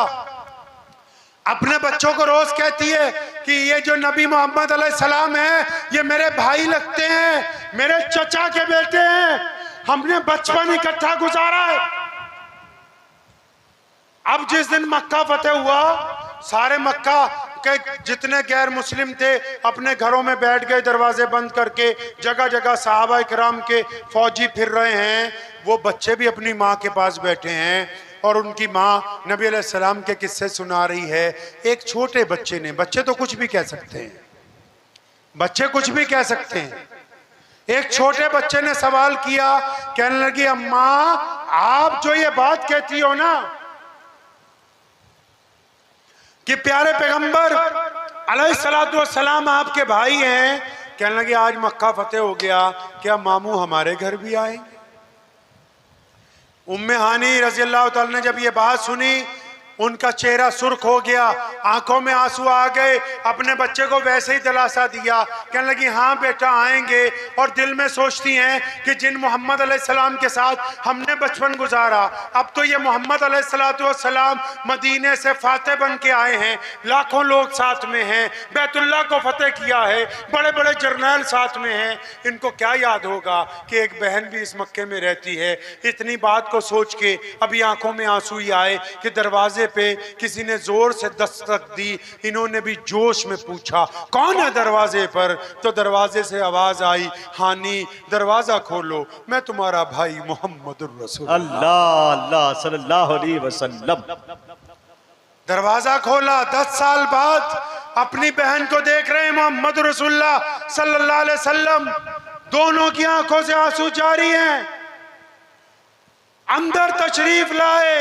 अपने बच्चों को रोज कहती है कि ये जो नबी मोहम्मद अलैहिस्सलाम है ये मेरे भाई लगते हैं, मेरे चचा के बेटे हैं, हमने बचपन इकट्ठा गुजारा है। अब जिस दिन मक्का फतेह हुआ, सारे मक्का के जितने गैर मुस्लिम थे अपने घरों में बैठ गए, दरवाजे बंद करके। जगह जगह सहाबा इकराम के फौजी फिर रहे हैं, वो बच्चे भी अपनी माँ के पास बैठे हैं और उनकी माँ नबी अलैहिस्सलाम के किस्से सुना रही है। एक छोटे बच्चे ने, बच्चे तो कुछ भी कह सकते हैं, बच्चे कुछ भी कह सकते हैं, एक छोटे बच्चे ने सवाल किया, कहने लगी अम्मा आप जो ये बात कहती हो ना कि प्यारे पैगंबर अलैहिस्सलातु वस्सलाम आपके भाई हैं, कहने लगे आज मक्का फतेह हो गया, क्या मामू हमारे घर भी आएंगे? उम्मे हानी रज़ी अल्लाह ताला ने जब ये बात सुनी, उनका चेहरा सुर्ख हो गया, आंखों में आंसू आ गए। अपने बच्चे को वैसे ही दिलासा दिया, कहने लगी हाँ बेटा आएंगे। और दिल में सोचती हैं कि जिन मोहम्मद अलैहिस्सलाम के साथ हमने बचपन गुजारा, अब तो ये मोहम्मद अलैहिस्सलाम मदीने से फातेह बन के आए हैं, लाखों लोग साथ में हैं, बैतुल्लाह को फतेह किया है, बड़े बड़े जर्नैल साथ में हैं। इनको क्या याद होगा कि एक बहन भी इस मक्के में रहती है। इतनी बात को सोच के अभी आंखों में आंसू ही आए कि दरवाजे पे किसी ने जोर से दस्तक दी। इन्होंने भी जोश में पूछा कौन है दरवाजे पर, तो दरवाजे से आवाज आई, हानी दरवाजा खोलो, मैं तुम्हारा भाई मोहम्मदुर रसूल। अल्लाह अल्लाह सल्लल्लाहु अलैहि वसल्लम। दरवाजा खोला, 10 साल बाद अपनी बहन को देख रहे हैं मोहम्मद रसूलुल्लाह सल्लल्लाहु अलैहि वसल्लम। दोनों की आंखों से आंसू जारी हैं। अंदर तशरीफ लाए,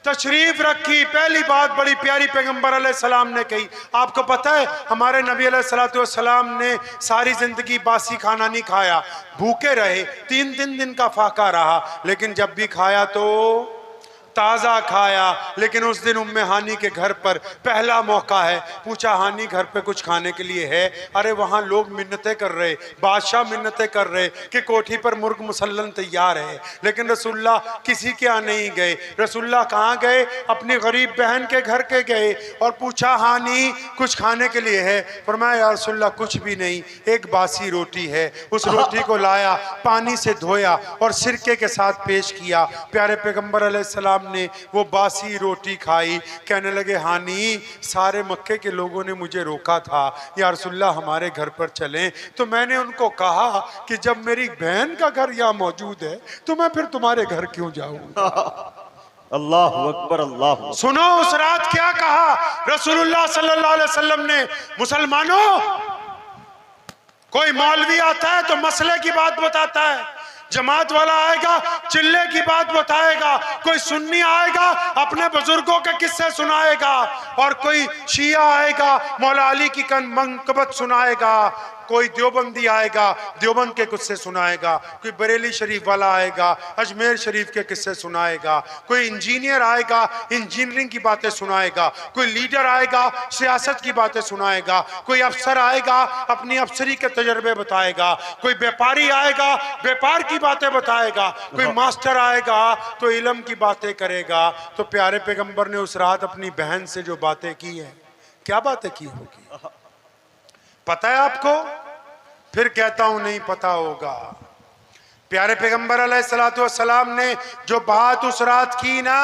तशरीफ रखी। पहली बात बड़ी प्यारी पैगंबर अलैहिस्सलाम ने कही। आपको पता है हमारे नबी अलैहिस्सलाम ने सारी जिंदगी बासी खाना नहीं खाया, भूखे रहे, 3 दिन का फाका रहा, लेकिन जब भी खाया तो ताज़ा खाया। लेकिन उस दिन उम्मे हानी के घर पर पहला मौका है। पूछा हानी घर पे कुछ खाने के लिए है? अरे वहाँ लोग मिन्नतें कर रहे, बादशाह मिन्नतें कर रहे कि कोठी पर मुर्ग मुसल्लन तैयार है, लेकिन रसूलुल्लाह किसी के यहाँ नहीं गए। रसूलुल्लाह कहाँ गए? अपनी गरीब बहन के घर के गए और पूछा हानी कुछ खाने के लिए है? फरमाया या रसूलुल्लाह कुछ भी नहीं, एक बासी रोटी है। उस रोटी को लाया, पानी से धोया और सिरके के साथ पेश किया। प्यारे पैगंबर अलैहिस्सलाम ने वो बासी रोटी खाई। कहने लगे हानी सारे मक्के के लोगों ने मुझे रोका था या रसूलुल्लाह हमारे घर पर चलें, तो मैंने उनको कहा कि जब मेरी बहन का घर यहाँ मौजूद है तो मैं फिर तुम्हारे घर क्यों जाऊं? अल्लाहु अकबर अल्लाह। सुनो उस रात क्या कहा रसूलुल्लाह सल्लल्लाहु अलैहि वसल्लम ने। मुसलमानों, कोई मौलवी आता है तो मसले की बात बताता है, जमात वाला आएगा चिल्ले की बात बताएगा, कोई सुन्नी आएगा अपने बुजुर्गों के किस्से सुनाएगा, और कोई शिया आएगा मौला अली की मनक़बत सुनाएगा, कोई देवबंदी आएगा देवबंद के किस्से सुनाएगा, कोई बरेली शरीफ वाला आएगा अजमेर शरीफ के किस्से सुनाएगा, कोई इंजीनियर आएगा इंजीनियरिंग की बातें सुनाएगा, कोई लीडर आएगा सियासत की बातें सुनाएगा, कोई अफसर आएगा अपनी अफसरी के तजर्बे बताएगा, कोई व्यापारी आएगा व्यापार की बातें बताएगा, कोई मास्टर आएगा तो इल्म की बातें करेगा। तो प्यारे पैगंबर ने उस रात अपनी बहन से जो बातें की हैं, क्या बातें की होगी पता है आपको? फिर कहता हूं नहीं पता होगा। प्यारे पैगंबर अलैहिस्सलाम ने जो बात उस रात की ना,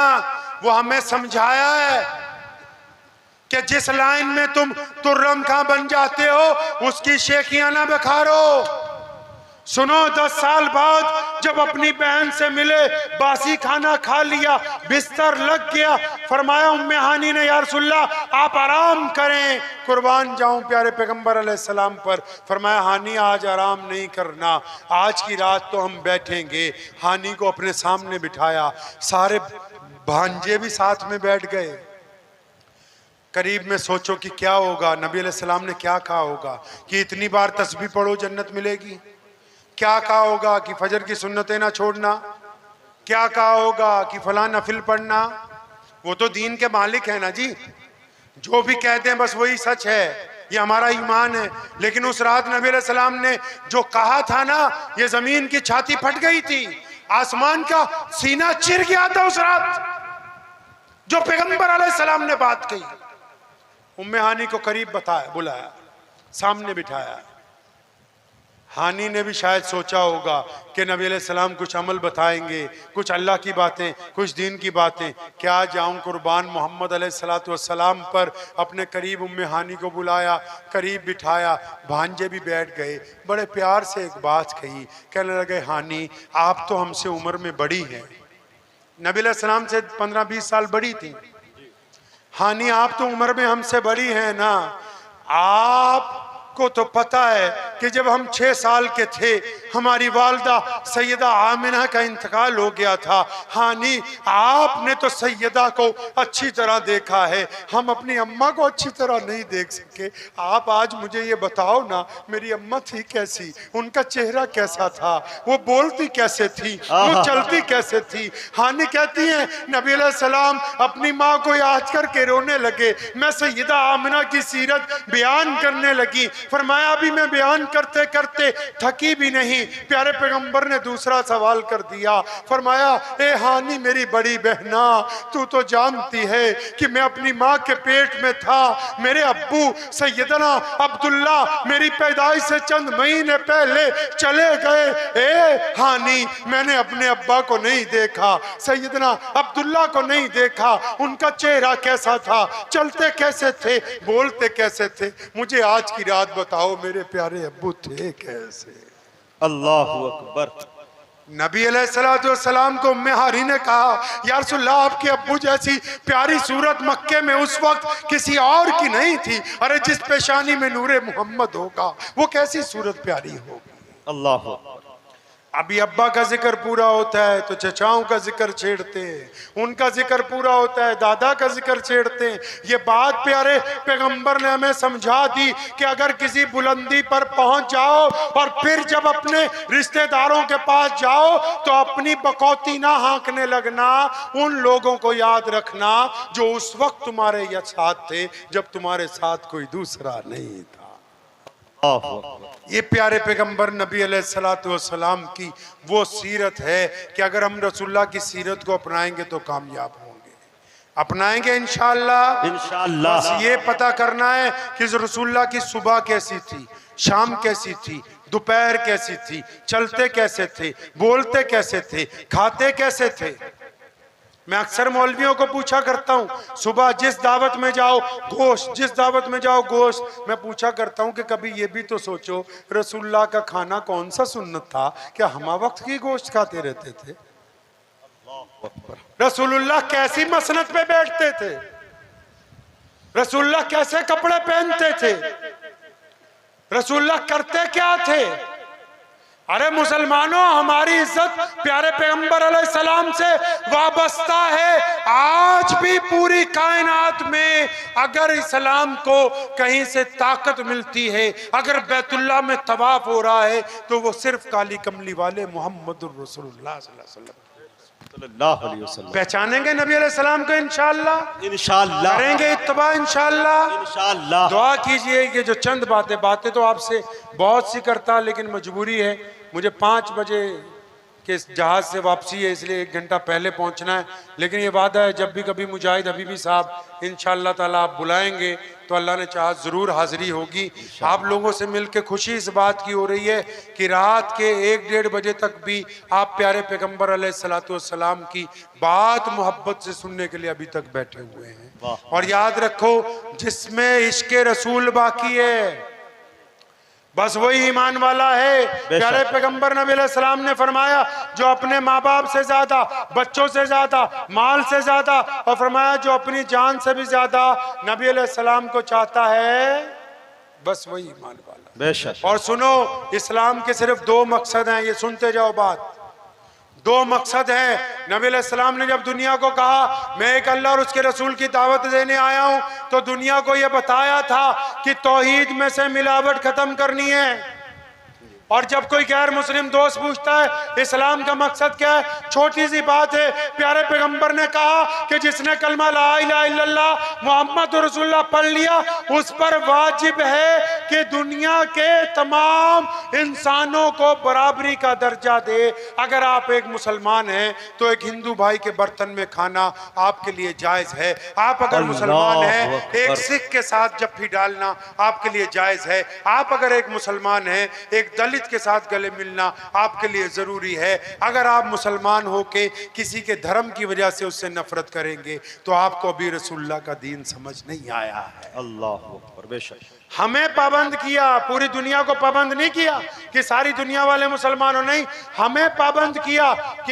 वो हमें समझाया है कि जिस लाइन में तुम तुर्रम खां बन जाते हो उसकी शेखियां ना बखारो। सुनो 10 साल बाद जब अपनी बहन से मिले, बासी खाना खा लिया, बिस्तर लग गया, फरमाया उम्मे हानी ने या रसूलल्लाह आप आराम करें, कुर्बान जाऊं प्यारे पैगंबर अलैहिस्सलाम पर। फरमाया हानी आज आराम नहीं करना, आज की रात तो हम बैठेंगे। हानी को अपने सामने बिठाया, सारे भांजे भी साथ में बैठ गए। करीब में सोचो कि क्या होगा, नबी अलैहिस्सलाम ने क्या कहा होगा कि इतनी बार तस्बीह पढ़ो जन्नत मिलेगी? क्या कहा होगा कि फजर की सुन्नतें ना छोड़ना? क्या कहा होगा कि फलां नफिल पढ़ना? वो तो दीन के मालिक है ना जी, जो भी कहते हैं बस वही सच है, ये हमारा ईमान है। लेकिन उस रात नबी अलैहि सलाम ने जो कहा था ना, ये जमीन की छाती फट गई थी, आसमान का सीना चिर गया था उस रात जो पैगंबर अलैहि सलाम ने बात कही। उम्मे हानी को करीब बताया, बुलाया, सामने बिठाया। हानी ने भी शायद सोचा होगा कि नबी अलैहिस्सलाम कुछ अमल बताएंगे, कुछ अल्लाह की बातें, कुछ दीन की बातें। क्या जाऊं कुर्बान मोहम्मद अलैहिस्सलाम पर। अपने करीब उम्मे हानी को बुलाया, करीब बिठाया, भांजे भी बैठ गए। बड़े प्यार से एक बात कही, कहने लगे हानी आप तो हमसे उम्र में बड़ी हैं, नबी अलैहिस्सलाम से 15-20 साल बड़ी थी। हानी आप तो उम्र में हमसे बड़ी हैं ना, आपको तो पता है कि जब हम 6 साल के थे हमारी वालदा सैयदा आमिना का इंतकाल हो गया था। हानी, आपने तो सैयदा को अच्छी तरह देखा है, हम अपनी अम्मा को अच्छी तरह नहीं देख सके। आप आज मुझे ये बताओ ना, मेरी अम्मा थी कैसी, उनका चेहरा कैसा था, वो बोलती कैसे थी, वो चलती कैसे थी। हानी कहती है नबी अलैहिस्सलाम अपनी माँ को याद करके रोने लगे। मैं सैयदा आमिना की सीरत बयान करने लगी। फरमाया अभी मैं बयान करते करते थकी भी नहीं। प्यारे पैगंबर ने दूसरा सवाल कर दिया। फरमाया ए हानी मेरी बड़ी बहना, तू तो जानती है कि मैं अपनी माँ के पेट में था। मेरे अब्बू सैयदना अब्दुल्ला मेरी पैदाइश से चंद महीने पहले चले गए। ए हानी, मैंने अपने अब्बा को नहीं देखा, सैयदना अब्दुल्ला को नहीं देखा। उनका चेहरा कैसा था, चलते कैसे थे, बोलते कैसे थे। मुझे आज की रात बताओ मेरे प्यारे अब्बू थे कैसे। अल्लाहु अकबर। नबी अलैहिस्सलाम को उम्मे हारी ने कहा या रसूलल्लाह, आपके अब्बू जैसी प्यारी सूरत मक्के में उस वक्त किसी और की नहीं थी। अरे जिस पेशानी में नूरे मोहम्मद होगा वो कैसी सूरत प्यारी होगी। अल्लाहु अकबर। अभी अब्बा का जिक्र पूरा होता है तो चचाओं का जिक्र छेड़ते हैं, उनका जिक्र पूरा होता है दादा का जिक्र छेड़ते हैं। ये बात प्यारे पैगंबर ने हमें समझा दी कि अगर किसी बुलंदी पर पहुंच जाओ और फिर जब अपने रिश्तेदारों के पास जाओ तो अपनी बकौती ना हाँकने लगना। उन लोगों को याद रखना जो उस वक्त तुम्हारे साथ थे जब तुम्हारे साथ कोई दूसरा नहीं था। ये प्यारे पैगंबर नबी अलैहिस्सलाम की वो सीरत है कि अगर हम रसूलुल्लाह की सीरत को अपनाएंगे तो कामयाब होंगे, अपनाएंगे इंशाअल्लाह। इंशाअल्लाह। बस ये पता करना है कि रसूलुल्लाह की सुबह कैसी थी, शाम कैसी थी, दोपहर कैसी थी, चलते कैसे थे, बोलते कैसे थे, खाते कैसे थे। मैं अक्सर मौलवियों को पूछा करता हूँ, सुबह जिस दावत में जाओ गोश्त, जिस दावत में जाओ गोश्त। मैं पूछा करता हूँ कि कभी ये भी तो सोचो रसूलुल्लाह का खाना कौन सा सुन्नत था, क्या हम वक्त की गोश्त खाते रहते थे? रसूलुल्लाह कैसी मसनद पे बैठते थे, रसूलुल्लाह कैसे कपड़े पहनते थे, रसूलुल्लाह करते क्या थे। अरे मुसलमानों, हमारी इज्जत प्यारे पैगंबर अलैहिस्सलाम से वाबस्ता है। आज भी पूरी कायनात में अगर इस्लाम को कहीं से ताकत मिलती है, अगर बैतुल्लाह में तवाफ हो रहा है, तो वो सिर्फ काली कमली वाले मोहम्मदुर रसूलुल्लाह सल्लल्लाहु अलैहि वसल्लम पहचानेंगे नबी अलैहिस्सलाम को इंशाअल्लाह। इंशाअल्लाह करेंगे इत्तबा इंशाअल्लाह। इंशाअल्लाह। दुआ कीजिए। ये जो चंद बातें तो आपसे बहुत सी करता, लेकिन मजबूरी है, मुझे 5 बजे के जहाज से वापसी है, इसलिए 1 घंटा पहले पहुंचना है। लेकिन ये वादा है जब भी कभी मुजाहिद हबीबी साहब इंशाअल्लाह ताला आप बुलाएंगे तो अल्लाह ने चाहा जरूर हाजिरी होगी। आप लोगों से मिलकर खुशी इस बात की हो रही है कि रात के 1-1:30 बजे तक भी आप प्यारे पैगंबर अलैहिस्सलाम की बात मोहब्बत से सुनने के लिए अभी तक बैठे हुए हैं। और याद रखो, जिसमें इश्क़ रसूल बाकी है बस वही ईमान वाला है। प्यारे पैगंबर नबी अलैहिस्सलाम ने फरमाया जो अपने माँ बाप से ज्यादा, बच्चों से ज्यादा, माल से ज्यादा, और फरमाया जो अपनी जान से भी ज्यादा नबी अलैहिस्सलाम को चाहता है, बस वही ईमान वाला। बेशक। और सुनो, इस्लाम के सिर्फ 2 मकसद हैं, ये सुनते जाओ बात। 2 मकसद हैं। नबी अलैहिस्सलाम ने जब दुनिया को कहा मैं एक अल्लाह और उसके रसूल की दावत देने आया हूं, तो दुनिया को यह बताया था कि तौहीद में से मिलावट खत्म करनी है। और जब कोई गैर मुस्लिम दोस्त पूछता है इस्लाम का मकसद क्या है, छोटी सी बात है। प्यारे पैगंबर ने कहा कि जिसने कलमा ला इलाहा इल्लल्लाह मोहम्मद रसूलुल्लाह पढ़ लिया, उस पर वाजिब है कि दुनिया के तमाम इंसानों को बराबरी का दर्जा दे। अगर आप एक मुसलमान हैं तो एक हिंदू भाई के बर्तन में खाना आपके लिए जायज है। आप अगर मुसलमान हैं, एक सिख के साथ जफ्फी डालना आपके लिए जायज है। आप अगर एक मुसलमान हैं, एक दलित के साथ गले मिलना आपके लिए जरूरी है। अगर आप मुसलमान हो के किसी के धर्म की वजह से उससे नफरत करेंगे तो आपको अभी रसूलुल्लाह का दीन समझ नहीं आया है। अल्लाहु अकबर। बेशक। हमें पाबंद किया, पूरी दुनिया को पाबंद नहीं किया कि सारी दुनिया वाले मुसलमान हो, नहीं, हमें पाबंद किया कि